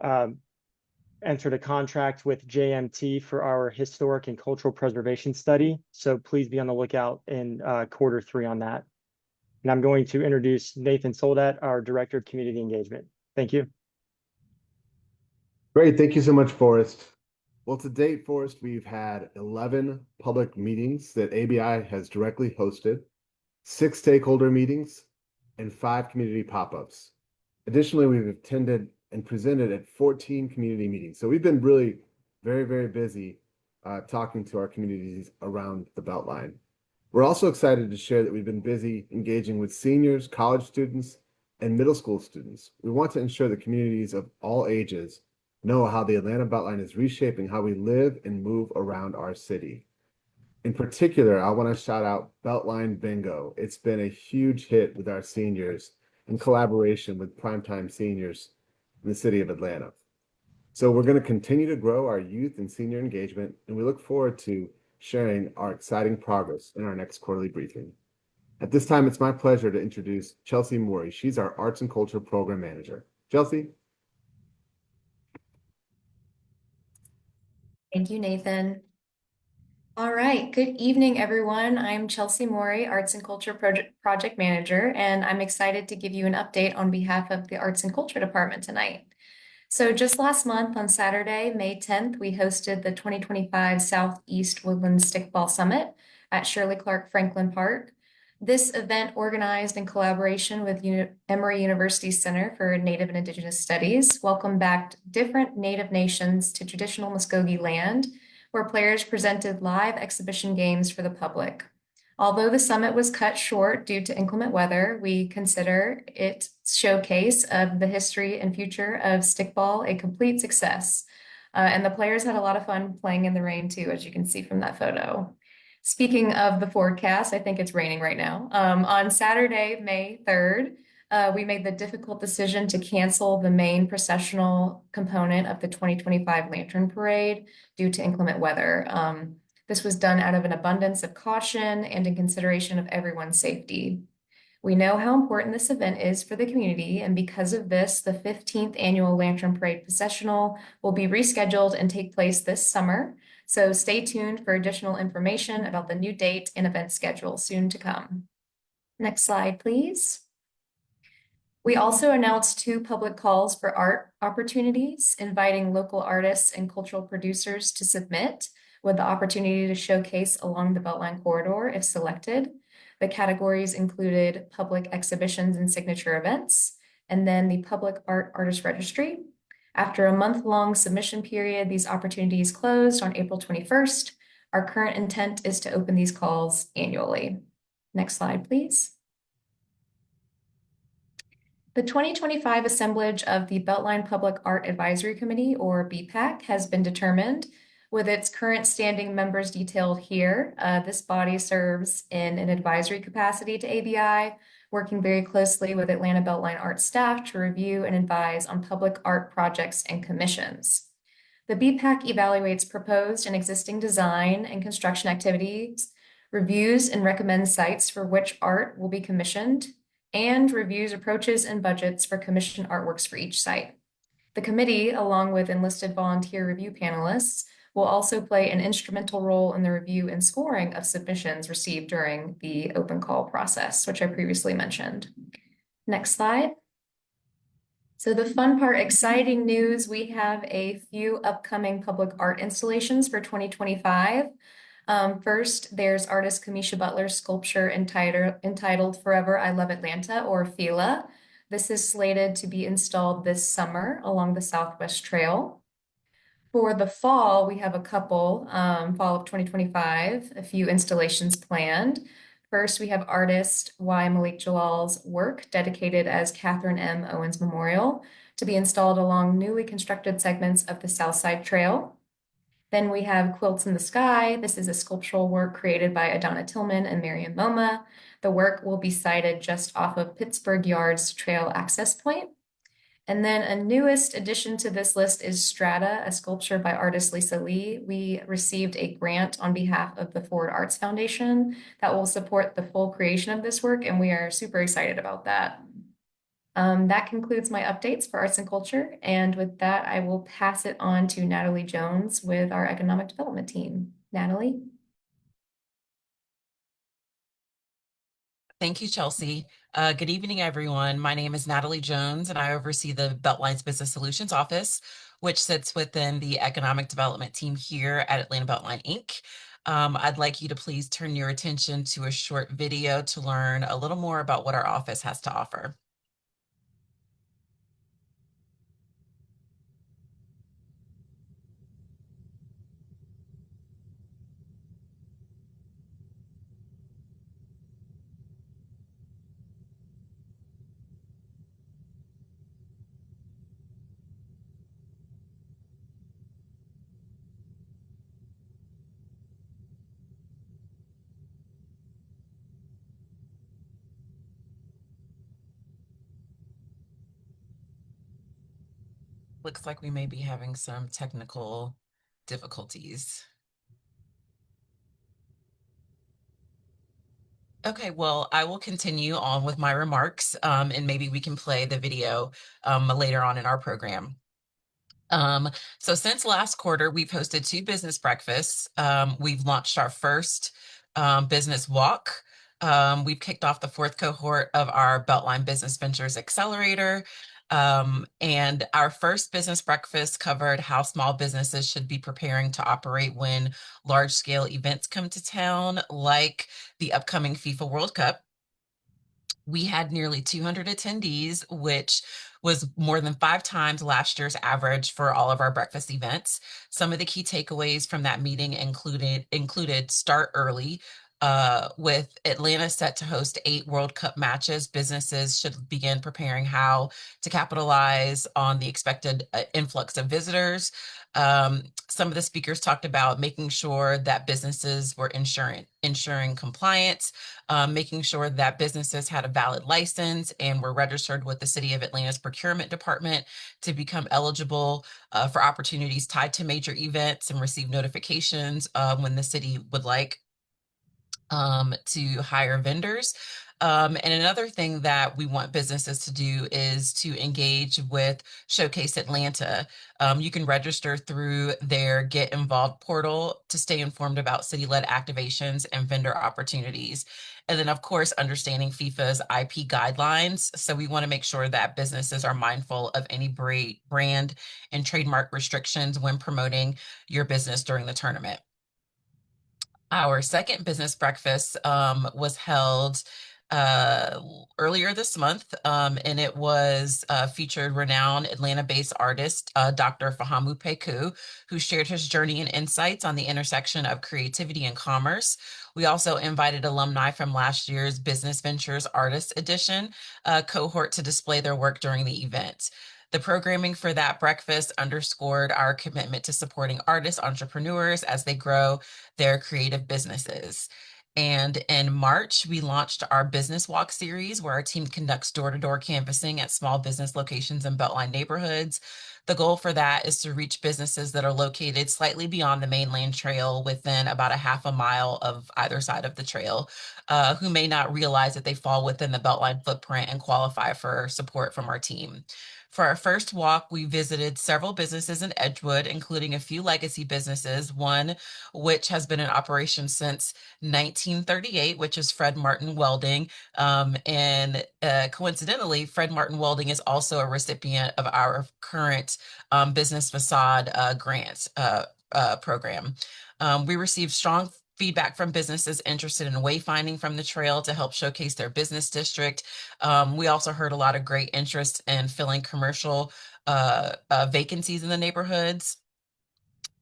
entered a contract with JMT for our historic and cultural preservation study. So please be on the lookout in Q3 on that. And I'm going to introduce Nathan Soldat, our Director of Community Engagement. Thank you. Great, thank you so much, Forrest. Well, to date, Forrest, we've had 11 public meetings that ABI has directly hosted, 6 stakeholder meetings, and 5 community pop-ups. Additionally, we've attended and presented at 14 community meetings. So we've been really very, very busy talking to our communities around the Beltline. We're also excited to share that we've been busy engaging with seniors, college students, and middle school students. We want to ensure that communities of all ages know how the Atlanta Beltline is reshaping how we live and move around our city. In particular, I want to shout out Beltline Bingo. It's been a huge hit with our seniors in collaboration with primetime seniors in the city of Atlanta. So we're going to continue to grow our youth and senior engagement, and we look forward to sharing our exciting progress in our next quarterly briefing. At this time, it's my pleasure to introduce Chelsea Morey. She's our Arts and Culture Program Manager. Chelsea? Thank you, Nathan. All right, good evening, everyone. I'm Chelsea Morey, Arts and Culture Project Manager, and I'm excited to give you an update on behalf of the Arts and Culture Department tonight. So just last month on Saturday, May 10th, we hosted the 2025 Southeast Woodlands Stickball Summit at Shirley Clark Franklin Park. This event, organized in collaboration with Emory University Center for Native and Indigenous Studies, welcomed back different Native nations to traditional Muskogee land, where players presented live exhibition games for the public. Although the summit was cut short due to inclement weather, we consider its showcase of the history and future of stickball a complete success. And the players had a lot of fun playing in the rain too, as you can see from that photo. Speaking of the forecast, I think it's raining right now. On Saturday, May 3rd, we made the difficult decision to cancel the main processional component of the 2025 Lantern Parade due to inclement weather. This was done out of an abundance of caution and in consideration of everyone's safety. We know how important this event is for the community, and because of this, the 15th annual Lantern Parade processional will be rescheduled and take place this summer. So stay tuned for additional information about the new date and event schedule soon to come. Next slide, please. We also announced 2 public calls for art opportunities, inviting local artists and cultural producers to submit with the opportunity to showcase along the Beltline corridor if selected. The categories included public exhibitions and signature events, and then the public art artist registry. After a month-long submission period, these opportunities closed on April 21st. Our current intent is to open these calls annually. Next slide, please. The 2025 assemblage of the Beltline Public Art Advisory Committee, or BPAC, has been determined. With its current standing members detailed here, this body serves in an advisory capacity to ABI, working very closely with Atlanta Beltline art staff to review and advise on public art projects and commissions. The BPAC evaluates proposed and existing design and construction activities, reviews and recommends sites for which art will be commissioned, and reviews approaches and budgets for commissioned artworks for each site. The committee, along with enlisted volunteer review panelists, will also play an instrumental role in the review and scoring of submissions received during the open call process, which I previously mentioned. Next slide. So the fun part, exciting news, we have a few upcoming public art installations for 2025. First, there's artist Kamisha Butler's sculpture entitled Forever I Love Atlanta, or FILA. This is slated to be installed this summer along the Southwest Trail. For the fall, we have a couple, fall of 2025, a few installations planned. First, we have artist Y. Malik Jalal's work dedicated as Catherine M. Owens Memorial to be installed along newly constructed segments of the Southside Trail. Then we have Quilts in the Sky. This is a sculptural work created by Adana Tillman and Miriam Moma. The work will be sited just off of Pittsburgh Yards Trail access point. And then a newest addition to this list is Strata, a sculpture by artist Lisa Lee. We received a grant on behalf of the Ford Arts Foundation that will support the full creation of this work, and we are super excited about that. That concludes my updates for arts and culture. And with that, I will pass it on to Natalie Jones with our economic development team. Natalie? Thank you, Chelsea. Good evening, everyone. My name is Natalie Jones, and I oversee the Beltline's Business Solutions Office, which sits within the Economic Development team here at Atlanta Beltline, Inc. I'd like you to please turn your attention to a short video to learn a little more about what our office has to offer. Looks like we may be having some technical difficulties. Okay, well, I will continue on with my remarks, and maybe we can play the video later on in our program. So since last quarter, we've hosted 2 business breakfasts. We've launched our first business walk. We've kicked off the 4th cohort of our Beltline Business Ventures Accelerator. And our first business breakfast covered how small businesses should be preparing to operate when large-scale events come to town, like the upcoming FIFA World Cup. We had nearly 200 attendees, which was more than 5 times last year's average for all of our breakfast events. Some of the key takeaways from that meeting included start early. With Atlanta set to host 8 World Cup matches, businesses should begin preparing how to capitalize on the expected influx of visitors. Some of the speakers talked about making sure that businesses were ensuring compliance, making sure that businesses had a valid license and were registered with the City of Atlanta's procurement department to become eligible for opportunities tied to major events and receive notifications when the city would like to hire vendors. And another thing that we want businesses to do is to engage with Showcase Atlanta. You can register through their Get Involved portal to stay informed about city-led activations and vendor opportunities. And then, of course, understanding FIFA's IP guidelines. So we want to make sure that businesses are mindful of any brand and trademark restrictions when promoting your business during the tournament. Our second business breakfast was held earlier this month, and it was featured renowned Atlanta-based artist Dr. Fahamu Peku, who shared his journey and insights on the intersection of creativity and commerce. We also invited alumni from last year's Business Ventures Artist Edition cohort to display their work during the event. The programming for that breakfast underscored our commitment to supporting artists, entrepreneurs as they grow their creative businesses. And in March, we launched our Business Walk series, where our team conducts door-to-door canvassing at small business locations in Beltline neighborhoods. The goal for that is to reach businesses that are located slightly beyond the mainland trail, within about a half a mile of either side of the trail, who may not realize that they fall within the Beltline footprint and qualify for support from our team. For our first walk, we visited several businesses in Edgewood, including a few legacy businesses, one which has been in operation since 1938, which is Fred Martin Welding. And coincidentally, Fred Martin Welding is also a recipient of our current business facade grant program. We received strong feedback from businesses interested in wayfinding from the trail to help showcase their business district. We also heard a lot of great interest in filling commercial vacancies in the neighborhoods.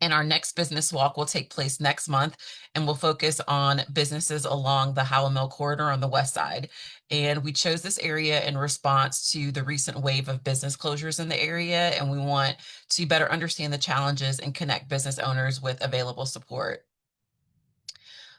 And our next business walk will take place next month, and we'll focus on businesses along the Howell Mill corridor on the west side. And we chose this area in response to the recent wave of business closures in the area, and we want to better understand the challenges and connect business owners with available support.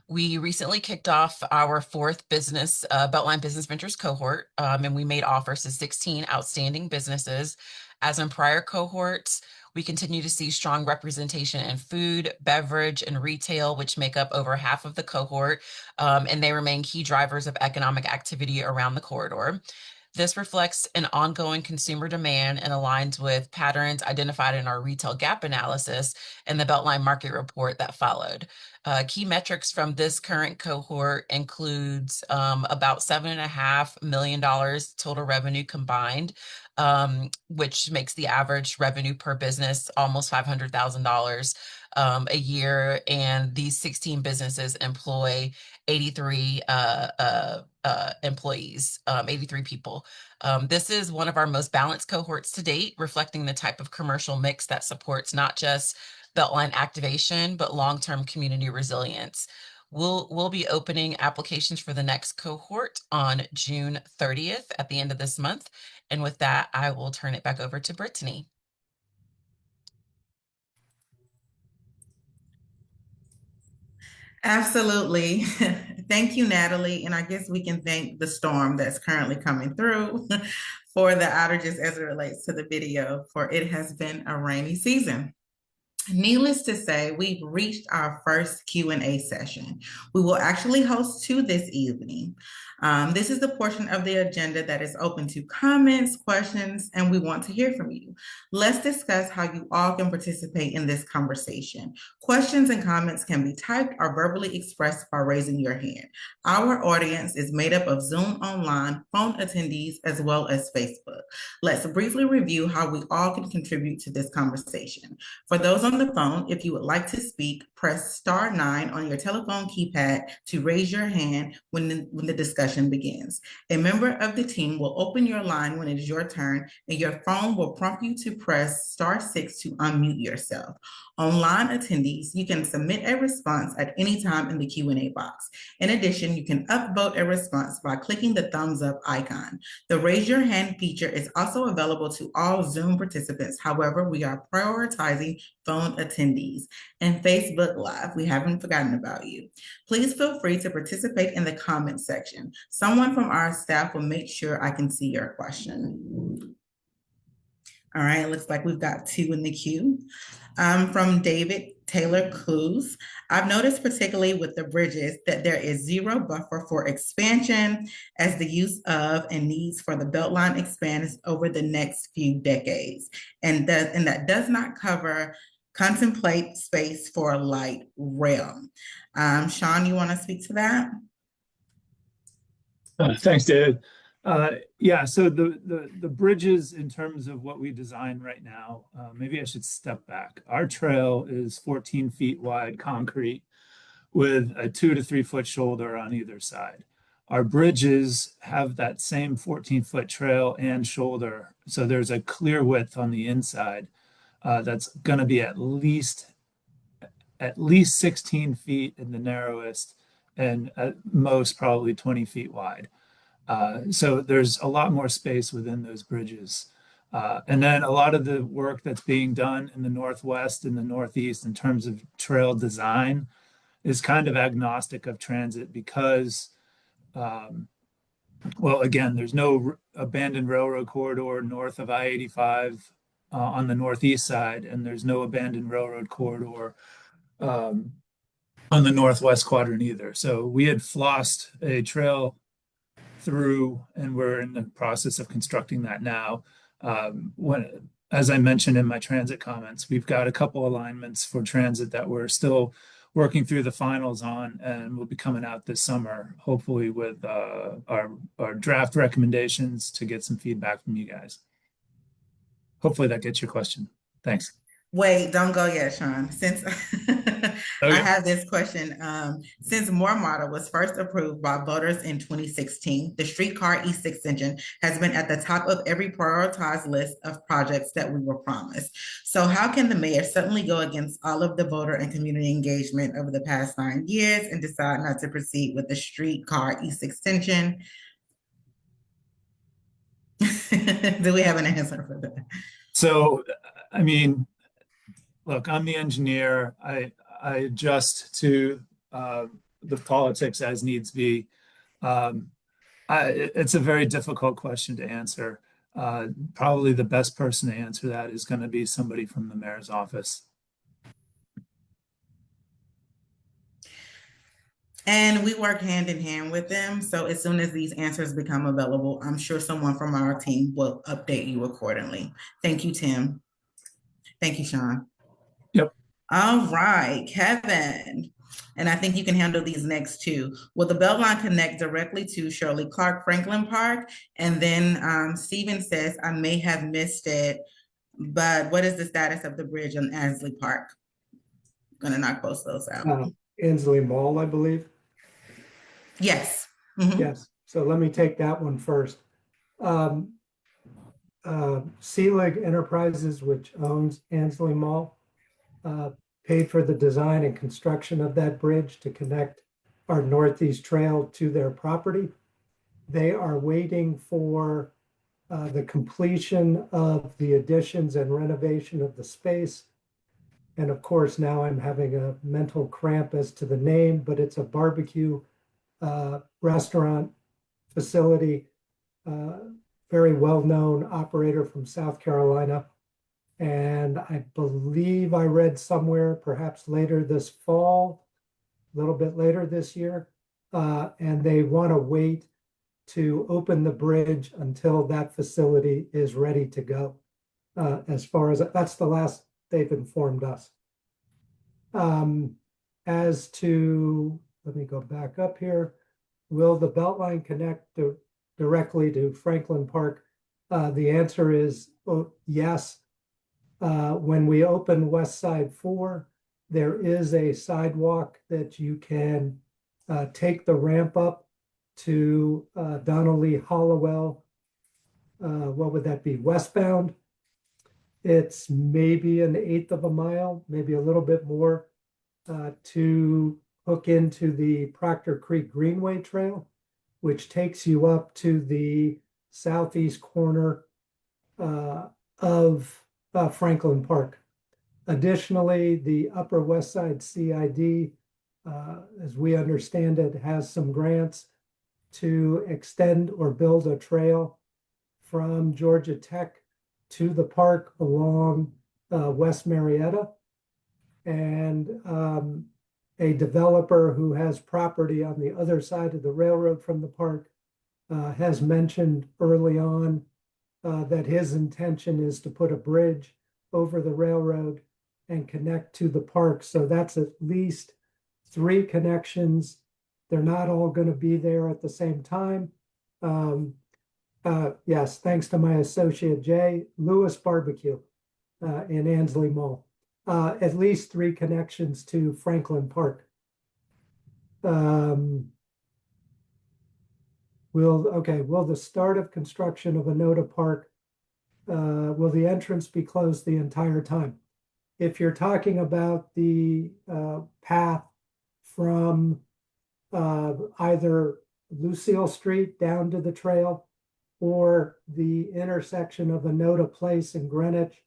We recently kicked off our 4th Beltline Business Ventures cohort, and we made offers to 16 outstanding businesses. As in prior cohorts, we continue to see strong representation in food, beverage, and retail, which make up over half of the cohort, and they remain key drivers of economic activity around the corridor. This reflects an ongoing consumer demand and aligns with patterns identified in our retail gap analysis and the Beltline market report that followed. Key metrics from this current cohort includes about $7.5 million total revenue combined, which makes the average revenue per business almost $500,000 a year. And these 16 businesses employ 83 employees, 83 people. This is one of our most balanced cohorts to date, reflecting the type of commercial mix that supports not just Beltline activation, but long-term community resilience. We'll be opening applications for the next cohort on June 30th at the end of this month. And with that, I will turn it back over to Brittany. Absolutely. Thank you, Natalie. And I guess we can thank the storm that's currently coming through for the outages as it relates to the video, for it has been a rainy season. Needless to say, we've reached our first Q&A session. We will actually host two this evening. This is the portion of the agenda that is open to comments, questions, and we want to hear from you. Let's discuss how you all can participate in this conversation. Questions and comments can be typed or verbally expressed by raising your hand. Our audience is made up of Zoom online, phone attendees, as well as Facebook. Let's briefly review how we all can contribute to this conversation. For those on the phone, if you would like to speak, press *9 on your telephone keypad to raise your hand when the discussion begins. A member of the team will open your line when it is your turn, and your phone will prompt you to press *6 to unmute yourself. Online attendees, you can submit a response at any time in the Q&A box. In addition, you can upvote a response by clicking the thumbs up icon. The raise your hand feature is also available to all Zoom participants. However, we are prioritizing phone attendees. And Facebook Live, we haven't forgotten about you. Please feel free to participate in the comment section. Someone from our staff will make sure I can see your question. All right, it looks like we've got two in the queue. From David Taylor Cruz, I've noticed particularly with the bridges that there is zero buffer for expansion as the use of and needs for the Beltline expands over the next few decades. And that does not contemplate space for light rail. Sean, you want to speak to that? Thanks, David. Yeah, so the bridges in terms of what we design right now, maybe I should step back. Our trail is 14 feet wide concrete with a 2 to 3 foot shoulder on either side. Our bridges have that same 14-foot trail and shoulder, so there's a clear width on the inside that's going to be at least 16 feet in the narrowest, and at most probably 20 feet wide. So there's a lot more space within those bridges. And then a lot of the work that's being done in the Northwest and the Northeast in terms of trail design is kind of agnostic of transit because, well, again, there's no abandoned railroad corridor north of I-85 on the Northeast side, and there's no abandoned railroad corridor on the Northwest quadrant either. So we had flossed a trail through, and we're in the process of constructing that now. As I mentioned in my transit comments, we've got a couple alignments for transit that we're still working through the finals on, and we'll be coming out this summer, hopefully with our draft recommendations to get some feedback from you guys. Hopefully that gets your question. Thanks. Wait, don't go yet, Sean. Since I have this question, since Moore Model was first approved by voters in 2016, the streetcar east extension has been at the top of every prioritized list of projects that we were promised. So how can the mayor suddenly go against all of the voter and community engagement over the past 9 years and decide not to proceed with the streetcar east extension? Do we have an answer for that? So, I mean, look, I'm the engineer. I adjust to the politics as needs be. It's a very difficult question to answer. Probably the best person to answer that is going to be somebody from the mayor's office. And we work hand in hand with them. So as soon as these answers become available, I'm sure someone from our team will update you accordingly. Thank you, Tim. Thank you, Sean. Yep. All right, Kevin. And I think you can handle these next two. Will the Beltline connect directly to Shirley Clark Franklin Park? And then Stephen says, I may have missed it, but what is the status of the bridge on Ansley Park? I'm gonna knock both those out. Ansley Mall, I believe. Yes. Mhm. Yes. So let me take that one first. Seelig Enterprises, which owns Ansley Mall, paid for the design and construction of that bridge to connect our Northeast Trail to their property. They are waiting for the completion of the additions and renovation of the space. And of course, now I'm having a mental cramp as to the name, but it's a barbecue restaurant facility, very well-known operator from South Carolina. And I believe I read somewhere, perhaps later this fall, a little bit later this year, and they want to wait to open the bridge until that facility is ready to go. As far as that's the last they've informed us. As to, let me go back up here. Will the Beltline connect directly to Franklin Park? The answer is yes. When we open West Side 4, there is a sidewalk that you can take the ramp up to Donnelly Hollowell. What would that be? Westbound. It's maybe an eighth of a mile, maybe a little bit more, to hook into the Proctor Creek Greenway Trail, which takes you up to the southeast corner of Franklin Park. Additionally, the Upper West Side CID, as we understand it, has some grants to extend or build a trail from Georgia Tech to the park along West Marietta. And a developer who has property on the other side of the railroad from the park has mentioned early on that his intention is to put a bridge over the railroad and connect to the park. So that's at least 3 connections. They're not all going to be there at the same time. Yes, thanks to my associate Jay, Lewis Barbecue in Ansley Mall. At least 3 connections to Franklin Park. Will the start of construction of Anoda Park, will the entrance be closed the entire time? If you're talking about the path from either Lucille Street down to the trail or the intersection of Anoda Place and Greenwich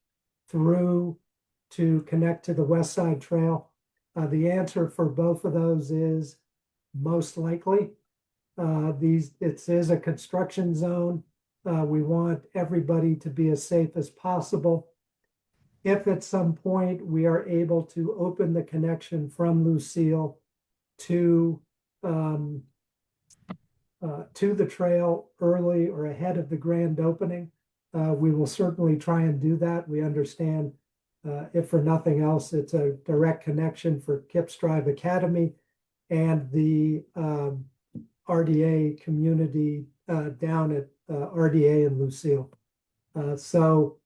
through to connect to the West Side Trail, the answer for both of those is most likely. It is a construction zone. We want everybody to be as safe as possible. If at some point we are able to open the connection from Lucille to the trail early or ahead of the grand opening, we will certainly try and do that. We understand, if for nothing else, it's a direct connection for Kips Drive Academy and the RDA community down at RDA and Lucille. So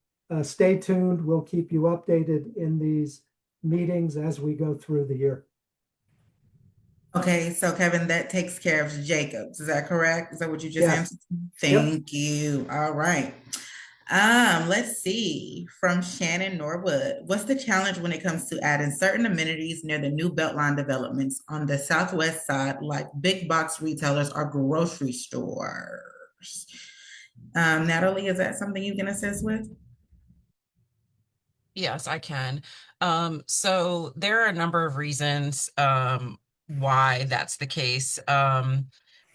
stay tuned. We'll keep you updated in these meetings as we go through the year. Okay, so Kevin, that takes care of Jacobs. Is that correct? Is that what you just Yes. answered? Thank you. All right. Let's see. From Shannon Norwood, what's the challenge when it comes to adding certain amenities near the new Beltline developments on the southwest side, like big box retailers or grocery stores? Natalie, is that something you can assist with? Yes, I can. So there are a number of reasons why that's the case.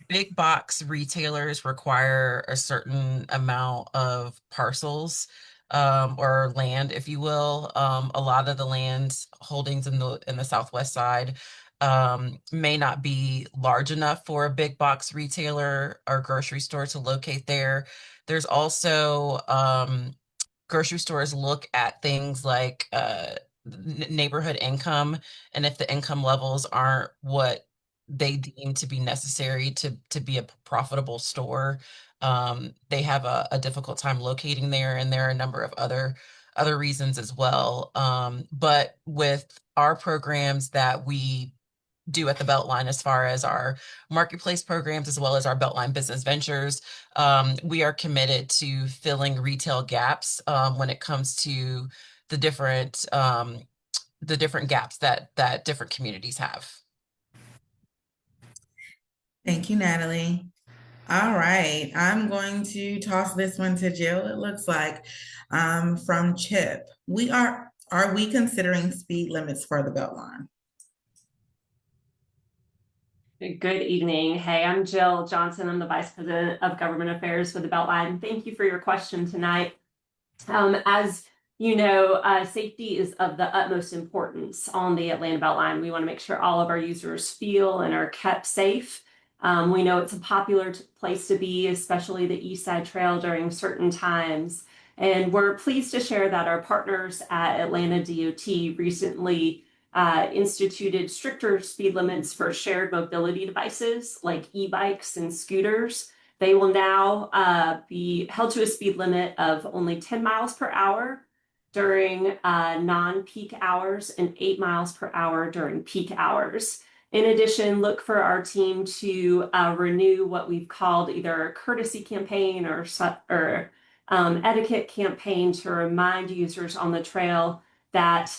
Big box retailers require a certain amount of parcels or land, if you will. A lot of the land holdings in the southwest side may not be large enough for a big box retailer or grocery store to locate there. There's also grocery stores look at things like neighborhood income, and if the income levels aren't what they deem to be necessary to be a profitable store, they have a difficult time locating there, and there are a number of other reasons as well. But with our programs that we do at the Beltline, as far as our marketplace programs as well as our Beltline business ventures, we are committed to filling retail gaps when it comes to the different gaps that different communities have. Thank you, Natalie. All right, I'm going to toss this one to Jill. It looks like from Chip. Are we considering speed limits for the Beltline? Good evening. Hey, I'm Jill Johnson. I'm the Vice President of Government Affairs for the Beltline. Thank you for your question tonight. As you know, safety is of the utmost importance on the Atlanta Beltline. We want to make sure all of our users feel and are kept safe. We know it's a popular place to be, especially the East Side Trail during certain times. And we're pleased to share that our partners at Atlanta DOT recently instituted stricter speed limits for shared mobility devices like e-bikes and scooters. They will now be held to a speed limit of only 10 miles per hour during non-peak hours and 8 miles per hour during peak hours. In addition, look for our team to renew what we've called either a courtesy campaign or etiquette campaign to remind users on the trail that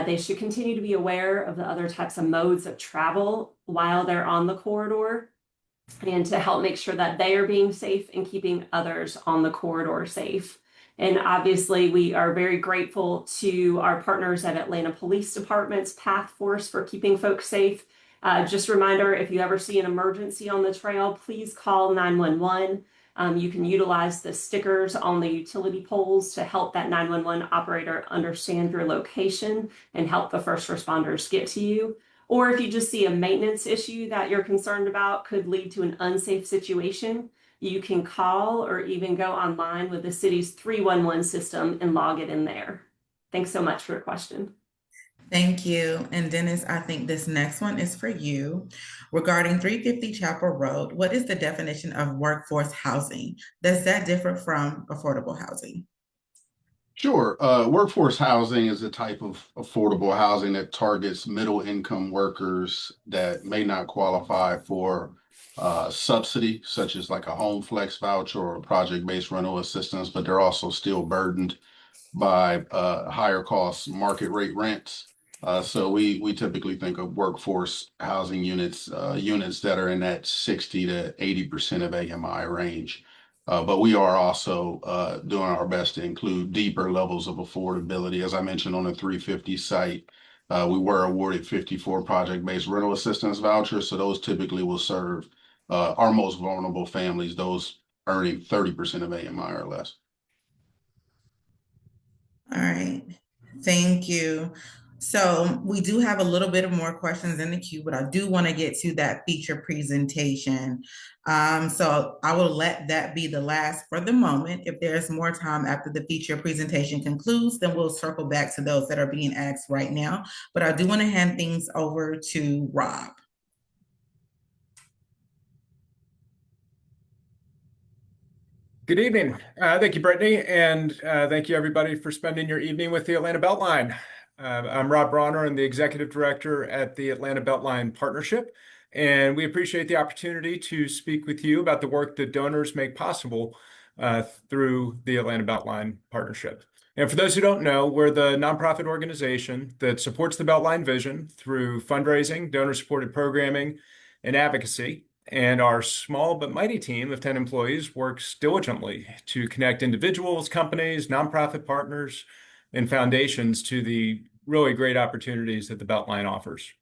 they should continue to be aware of the other types of modes of travel while they're on the corridor, and to help make sure that they are being safe and keeping others on the corridor safe. And obviously, we are very grateful to our partners at Atlanta Police Department's Path Force for keeping folks safe. Just a reminder, if you ever see an emergency on the trail, please call 911. You can utilize the stickers on the utility poles to help that 911 operator understand your location and help the first responders get to you. Or if you just see a maintenance issue that you're concerned about could lead to an unsafe situation, you can call or even go online with the city's 311 system and log it in there. Thanks so much for your question. Thank you. And Dennis, I think this next one is for you. Regarding 350 Chapel Road, what is the definition of workforce housing? Does that differ from affordable housing? Sure. Workforce housing is a type of affordable housing that targets middle income workers that may not qualify for subsidy, such as like a home flex voucher or project-based rental assistance, but they're also still burdened by higher cost market rate rents. So we typically think of workforce housing units, units that are in that 60 to 80% of AMI range. But we are also doing our best to include deeper levels of affordability. As I mentioned on the 350 site, we were awarded 54 project-based rental assistance vouchers. So those typically will serve our most vulnerable families, those earning 30% of AMI or less. All right, thank you. So we do have a little bit of more questions in the queue, but I do want to get to that feature presentation. So I will let that be the last for the moment. If there's more time after the feature presentation concludes, then we'll circle back to those that are being asked right now. But I do want to hand things over to Rob. Good evening. Thank you, Brittany, and thank you everybody for spending your evening with the Atlanta Beltline. I'm Rob Bronner, and the Executive Director at the Atlanta Beltline Partnership, and we appreciate the opportunity to speak with you about the work that donors make possible through the Atlanta Beltline Partnership. And for those who don't know, we're the nonprofit organization that supports the Beltline vision through fundraising, donor-supported programming, and advocacy. And our small but mighty team of 10 employees works diligently to connect individuals, companies, nonprofit partners, and foundations to the really great opportunities that the Beltline offers.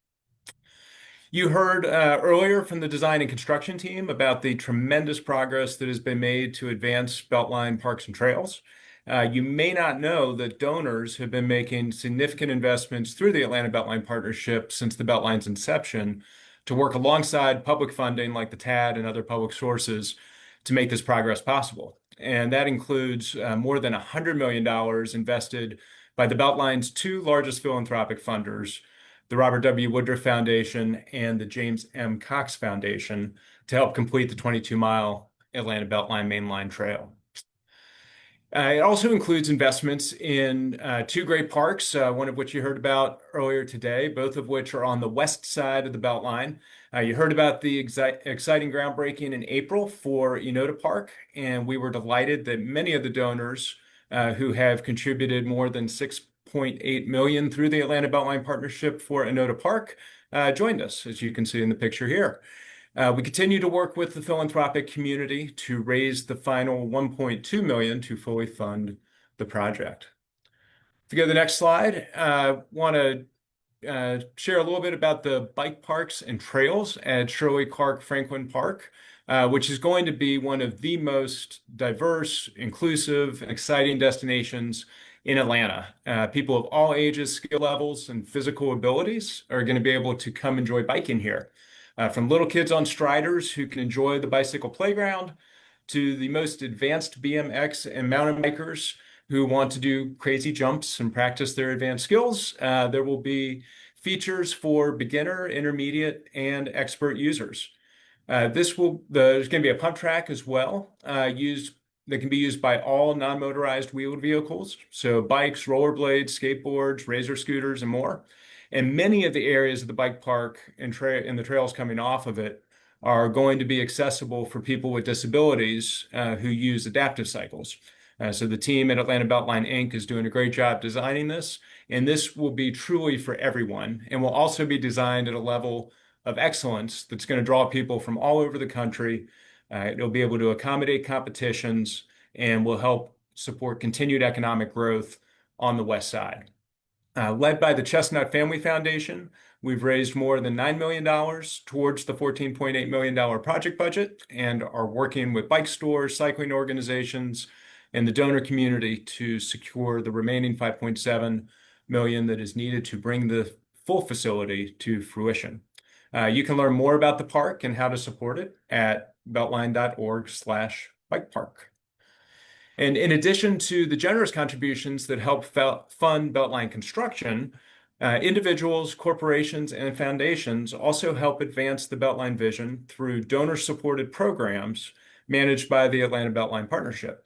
You heard earlier from the design and construction team about the tremendous progress that has been made to advance Beltline parks and trails. You may not know that donors have been making significant investments through the Atlanta Beltline Partnership since the Beltline's inception to work alongside public funding like the TAD and other public sources to make this progress possible. And that includes more than $100 million invested by the Beltline's two largest philanthropic funders, the Robert W. Woodruff Foundation and the James M. Cox Foundation, to help complete the 22-mile Atlanta Beltline Mainline Trail. It also includes investments in two great parks, one of which you heard about earlier today, both of which are on the west side of the Beltline. You heard about the exciting groundbreaking in April for Enota Park, and we were delighted that many of the donors who have contributed more than $6.8 million through the Atlanta Beltline Partnership for Enota Park joined us, as you can see in the picture here. We continue to work with the philanthropic community to raise the final $1.2 million to fully fund the project. If you go to the next slide, I want to share a little bit about the bike parks and trails at Shirley Clark Franklin Park, which is going to be one of the most diverse, inclusive, and exciting destinations in Atlanta. People of all ages, skill levels, and physical abilities are going to be able to come enjoy biking here. From little kids on striders who can enjoy the bicycle playground to the most advanced BMX and mountain bikers who want to do crazy jumps and practice their advanced skills. There will be features for beginner, intermediate, and expert users. There's going to be a pump track as well, that can be used by all non-motorized wheeled vehicles, so bikes, rollerblades, skateboards, razor scooters, and more. And many of the areas of the bike park and the trails coming off of it are going to be accessible for people with disabilities who use adaptive cycles. So the team at Atlanta Beltline Inc. is doing a great job designing this, and this will be truly for everyone, and will also be designed at a level of excellence that's going to draw people from all over the country. It'll be able to accommodate competitions and will help support continued economic growth on the west side. Led by the Chestnut Family Foundation, we've raised more than $9 million towards the $14.8 million project budget and are working with bike stores, cycling organizations, and the donor community to secure the remaining $5.7 million that is needed to bring the full facility to fruition. You can learn more about the park and how to support it at beltline.org/bikepark. And in addition to the generous contributions that help fund Beltline construction, individuals, corporations, and foundations also help advance the Beltline vision through donor-supported programs managed by the Atlanta Beltline Partnership.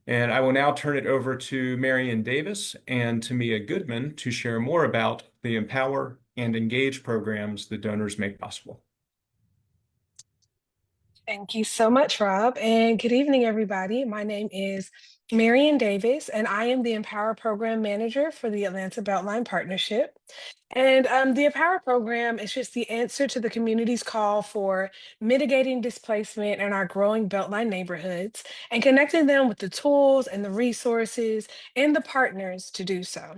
And I will now turn it over to Marion Davis and Tamia Goodman to share more about the Empower and Engage programs that donors make possible. Thank you so much, Rob, and good evening, everybody. My name is Marion Davis, and I am the Empower Program Manager for the Atlanta Beltline Partnership. And the Empower Program is just the answer to the community's call for mitigating displacement in our growing Beltline neighborhoods and connecting them with the tools and the resources and the partners to do so.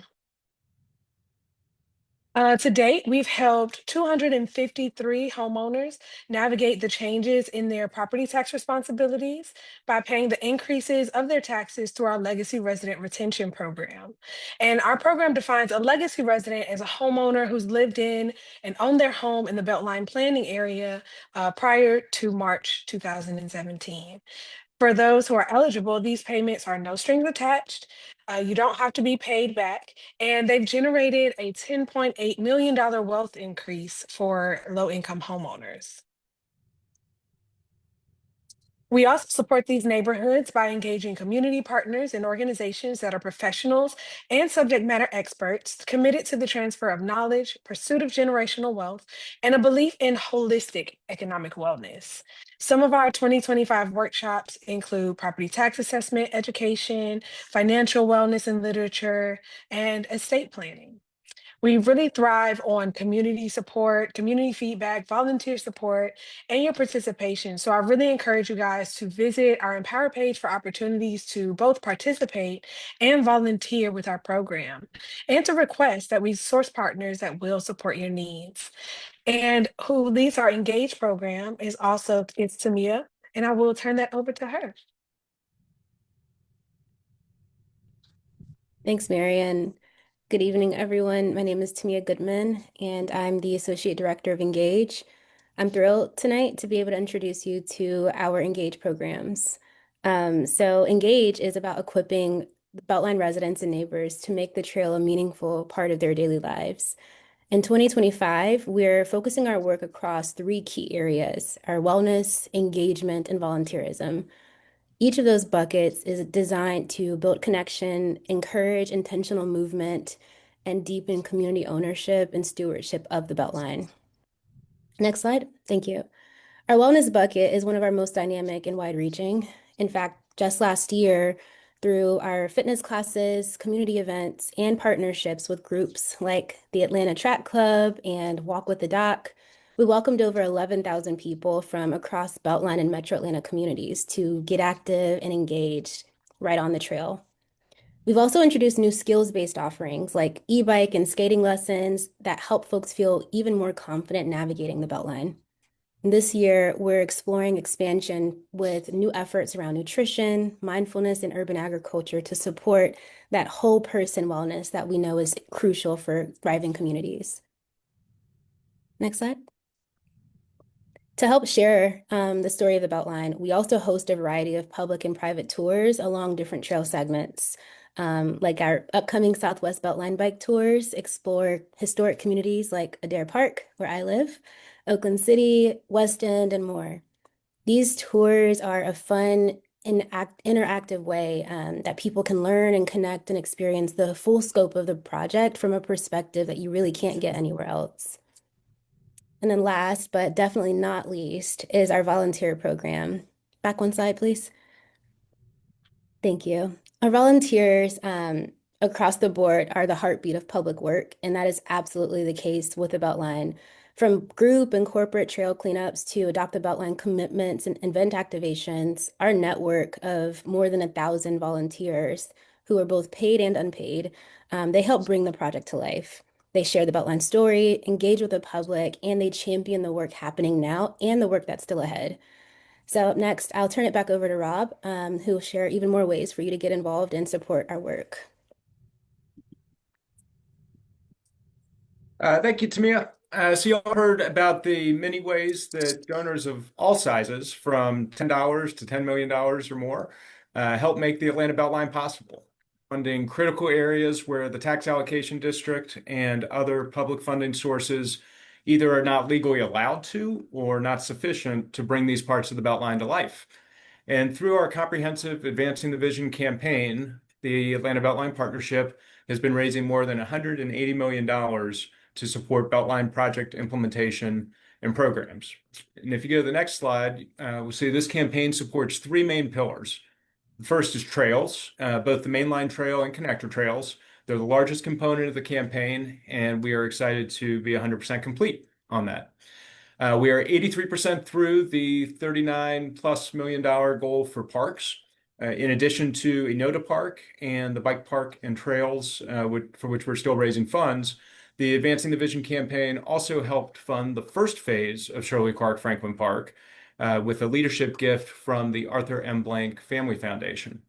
To date, we've helped 253 homeowners navigate the changes in their property tax responsibilities by paying the increases of their taxes through our Legacy Resident Retention Program. And our program defines a legacy resident as a homeowner who's lived in and owned their home in the Beltline planning area prior to March 2017. For those who are eligible, these payments are no strings attached. You don't have to be paid back, and they've generated a $10.8 million wealth increase for low-income homeowners. We also support these neighborhoods by engaging community partners and organizations that are professionals and subject matter experts committed to the transfer of knowledge, pursuit of generational wealth, and a belief in holistic economic wellness. Some of our 2025 workshops include property tax assessment education, financial wellness and literature, and estate planning. We really thrive on community support, community feedback, volunteer support, and your participation. So I really encourage you guys to visit our Empower page for opportunities to both participate and volunteer with our program, and to request that we source partners that will support your needs. And who leads our Engage program is Tamia, and I will turn that over to her. Thanks, Marian. Good evening, everyone. My name is Tamia Goodman, and I'm the Associate Director of Engage. I'm thrilled tonight to be able to introduce you to our Engage programs. So Engage is about equipping Beltline residents and neighbors to make the trail a meaningful part of their daily lives. In 2025, we're focusing our work across three key areas: our wellness, engagement, and volunteerism. Each of those buckets is designed to build connection, encourage intentional movement, and deepen community ownership and stewardship of the Beltline. Next slide. Thank you. Our wellness bucket is one of our most dynamic and wide-reaching. In fact, just last year, through our fitness classes, community events, and partnerships with groups like the Atlanta Track Club and Walk with the Doc, we welcomed over 11,000 people from across Beltline and Metro Atlanta communities to get active and engaged right on the trail. We've also introduced new skills-based offerings like e-bike and skating lessons that help folks feel even more confident navigating the Beltline. This year, we're exploring expansion with new efforts around nutrition, mindfulness, and urban agriculture to support that whole person wellness that we know is crucial for thriving communities. Next slide. To help share the story of the Beltline, we also host a variety of public and private tours along different trail segments. Like our upcoming Southwest Beltline bike tours explore historic communities like Adair Park, where I live, Oakland City, West End, and more. These tours are a fun and interactive way that people can learn and connect and experience the full scope of the project from a perspective that you really can't get anywhere else. And then last, but definitely not least, is our volunteer program. Back one slide, please. Thank you. Our volunteers across the board are the heartbeat of public work, and that is absolutely the case with the Beltline. From group and corporate trail cleanups to Adopt the Beltline commitments and event activations, our network of more than 1,000 volunteers who are both paid and unpaid, they help bring the project to life. They share the Beltline story, engage with the public, and they champion the work happening now and the work that's still ahead. So up next, I'll turn it back over to Rob, who will share even more ways for you to get involved and support our work. Thank you, Tamia. So you all heard about the many ways that donors of all sizes, from $10 to $10 million or more, help make the Atlanta Beltline possible, funding critical areas where the tax allocation district and other public funding sources either are not legally allowed to or not sufficient to bring these parts of the Beltline to life. And through our comprehensive Advancing the Vision campaign, the Atlanta Beltline Partnership has been raising more than $180 million to support Beltline project implementation and programs. And if you go to the next slide, we'll see this campaign supports three main pillars. The first is trails, both the mainline trail and connector trails. They're the largest component of the campaign, and we are excited to be 100% complete on that. We are 83% through the $39+ million goal for parks. In addition to Enota Park and the bike park and trails, for which we're still raising funds, the Advancing the Vision campaign also helped fund the first phase of Shirley Clark Franklin Park with a leadership gift from the Arthur M. Blank Family Foundation.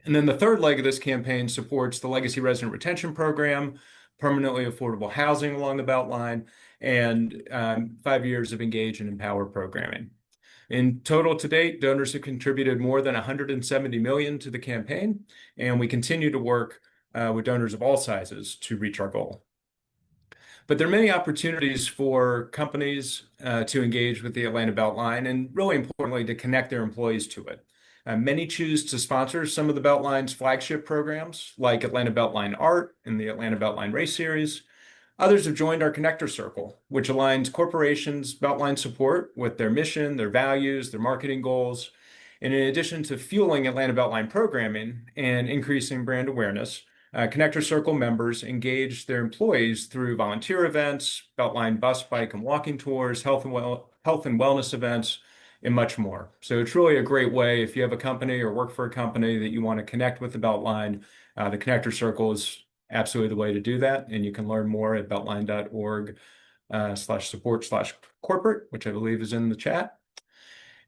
And then the third leg of this campaign supports the Legacy Resident Retention Program, permanently affordable housing along the Beltline, and 5 years of Engage and Empower programming. In total to date, donors have contributed more than $170 million to the campaign, and we continue to work with donors of all sizes to reach our goal. But there are many opportunities for companies to engage with the Atlanta Beltline, and really importantly, to connect their employees to it. Many choose to sponsor some of the Beltline's flagship programs, like Atlanta Beltline Art and the Atlanta Beltline Race Series. Others have joined our Connector Circle, which aligns corporations' Beltline support with their mission, their values, their marketing goals. And in addition to fueling Atlanta Beltline programming and increasing brand awareness, Connector Circle members engage their employees through volunteer events, Beltline bus, bike, and walking tours, health and wellness events, and much more. So it's really a great way if you have a company or work for a company that you want to connect with the Beltline. The Connector Circle is absolutely the way to do that. And you can learn more at beltline.org/support/corporate, which I believe is in the chat.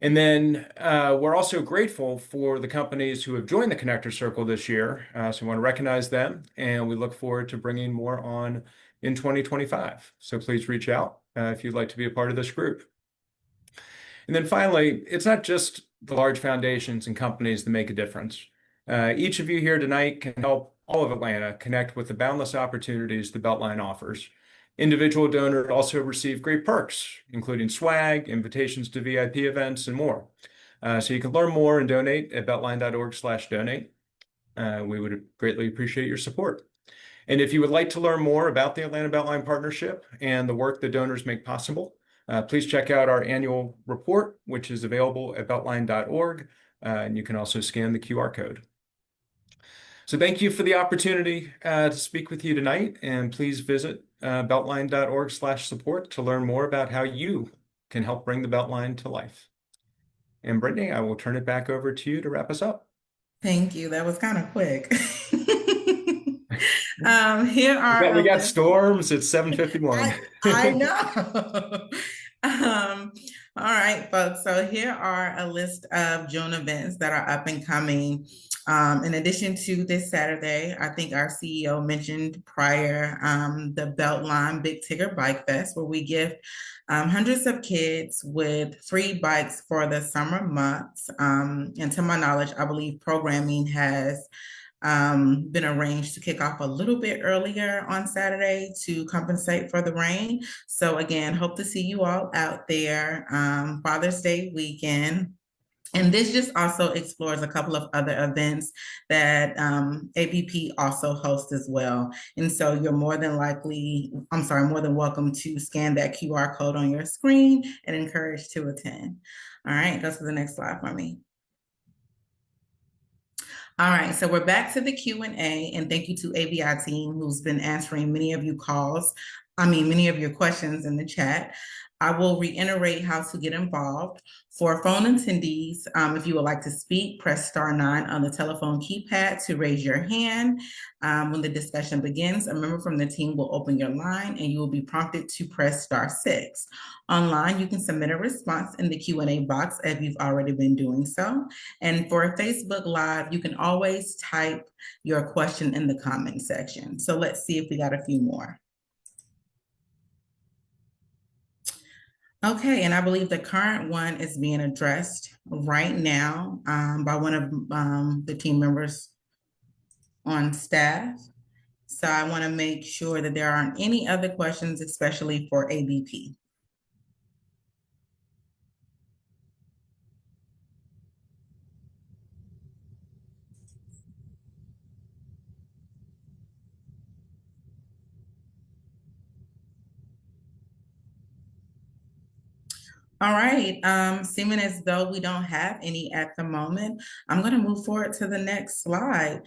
And then we're also grateful for the companies who have joined the Connector Circle this year. So we want to recognize them, and we look forward to bringing more on in 2025. So please reach out if you'd like to be a part of this group. And then finally, it's not just the large foundations and companies that make a difference. Each of you here tonight can help all of Atlanta connect with the boundless opportunities the Beltline offers. Individual donors also receive great perks, including swag, invitations to VIP events, and more. So you can learn more and donate at beltline.org/donate. We would greatly appreciate your support. And if you would like to learn more about the Atlanta Beltline Partnership and the work the donors make possible, please check out our annual report, which is available at beltline.org. And you can also scan the QR code. So thank you for the opportunity to speak with you tonight. And please visit beltline.org/support to learn more about how you can help bring the Beltline to life. And Brittany, I will turn it back over to you to wrap us up. Thank you. That was kind of quick. Here are We got storms. It's 7:51. I know. All right, folks. So here are a list of June events that are up and coming. In addition to this Saturday, I think our CEO mentioned prior the Beltline Big Tigger Bike Fest, where we give hundreds of kids with free bikes for the summer months. And to my knowledge, I believe programming has been arranged to kick off a little bit earlier on Saturday to compensate for the rain. So again, hope to see you all out there. Father's Day weekend. And this just also explores a couple of other events that ABP also hosts as well. And so you're more than welcome to scan that QR code on your screen and encouraged to attend. All right, go to the next slide for me. All right, so we're back to the Q&A, and thank you to ABI team who's been answering many of your questions in the chat. I will reiterate how to get involved. For phone attendees, if you would like to speak, press *9 on the telephone keypad to raise your hand. When the discussion begins, a member from the team will open your line and you will be prompted to press *6. Online, you can submit a response in the Q&A box if you've already been doing so. And for Facebook Live, you can always type your question in the comment section. So let's see if we got a few more. Okay, and I believe the current one is being addressed right now by one of the team members on staff. So I want to make sure that there aren't any other questions, especially for ABP. All right, seeming as though we don't have any at the moment, I'm going to move forward to the next slide.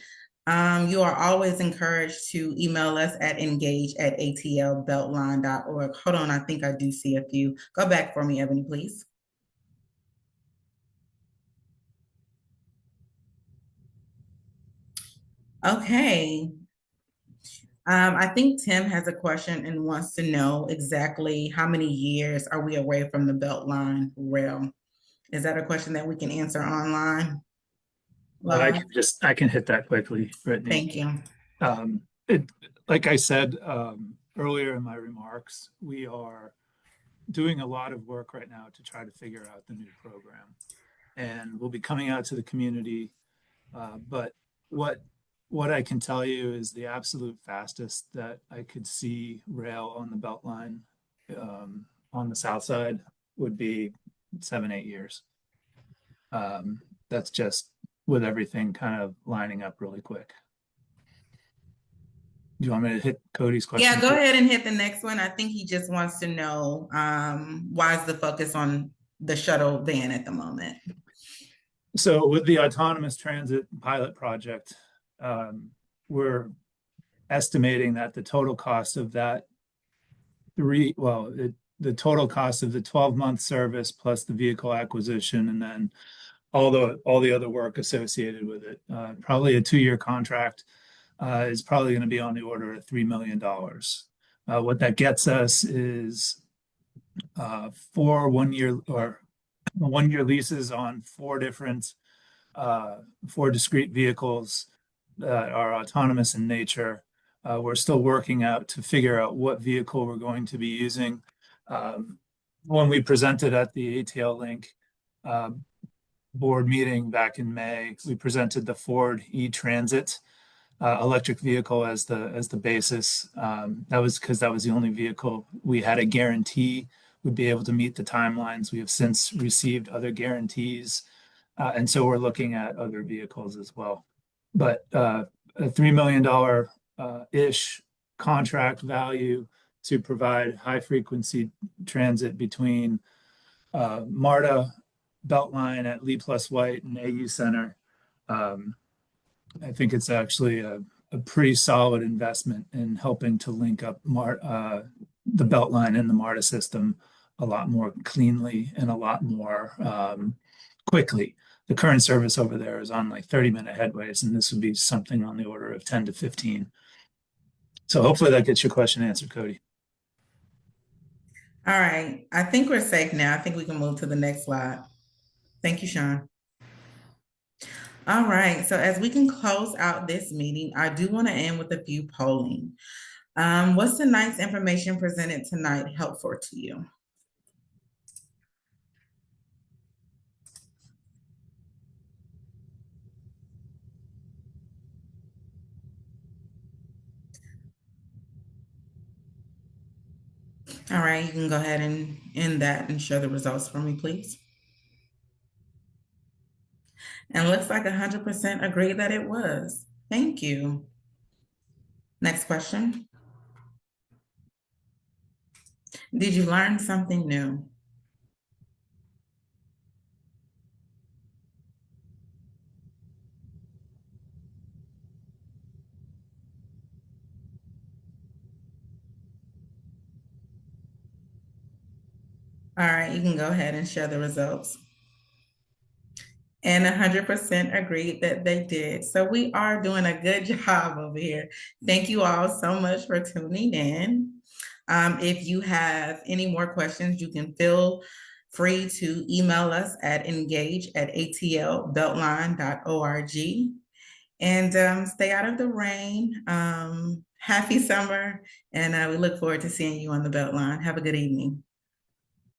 You are always encouraged to email us at engage@atlbeltline.org. Hold on, I think I do see a few. Go back for me, Ebony, please. Okay. I think Tim has a question and wants to know exactly how many years are we away from the Beltline rail? Is that a question that we can answer online? Well, I can hit that quickly, Brittany. Thank you. Like I said earlier in my remarks, we are doing a lot of work right now to try to figure out the new program, and we'll be coming out to the community. But what I can tell you is the absolute fastest that I could see rail on the Beltline on the south side would be 7-8 years. That's just with everything kind of lining up really quick. Do you want me to hit Cody's question? Yeah, go ahead and hit the next one. I think he just wants to know why is the focus on the shuttle van at the moment? So with the autonomous transit pilot project, we're estimating that the total cost of that the total cost of the 12-month service plus the vehicle acquisition and then all the other work associated with it, probably a 2-year contract, is probably going to be on the order of $3 million. What that gets us is 4 1-year or 1-year leases on 4 discrete vehicles that are autonomous in nature. We're still working out to figure out what vehicle we're going to be using. When we presented at the ATL Link board meeting back in May, we presented the Ford E-Transit electric vehicle as the basis. That was because that was the only vehicle we had a guarantee would be able to meet the timelines. We have since received other guarantees, and so we're looking at other vehicles as well. But a $3 million ish contract value to provide high frequency transit between MARTA Beltline at Lee Plus White and AU Center. I think it's actually a pretty solid investment in helping to link up the Beltline and the MARTA system a lot more cleanly and a lot more quickly. The current service over there is on like 30-minute headways, and this would be something on the order of 10 to 15. So hopefully that gets your question answered, Cody. All right, I think we're safe now. I think we can move to the next slide. Thank you, Sean. All right, so as we can close out this meeting, I do want to end with a few polling. Was tonight's information presented tonight helpful to you? All right, you can go ahead and end that and show the results for me, please. And looks like 100% agree that it was. Thank you. Next question. Did you learn something new? All right, you can go ahead and share the results. And 100% agreed that they did. So we are doing a good job over here. Thank you all so much for tuning in. If you have any more questions, you can feel free to email us at engage@atlbeltline.org. And stay out of the rain. Happy summer, and we look forward to seeing you on the Beltline. Have a good evening.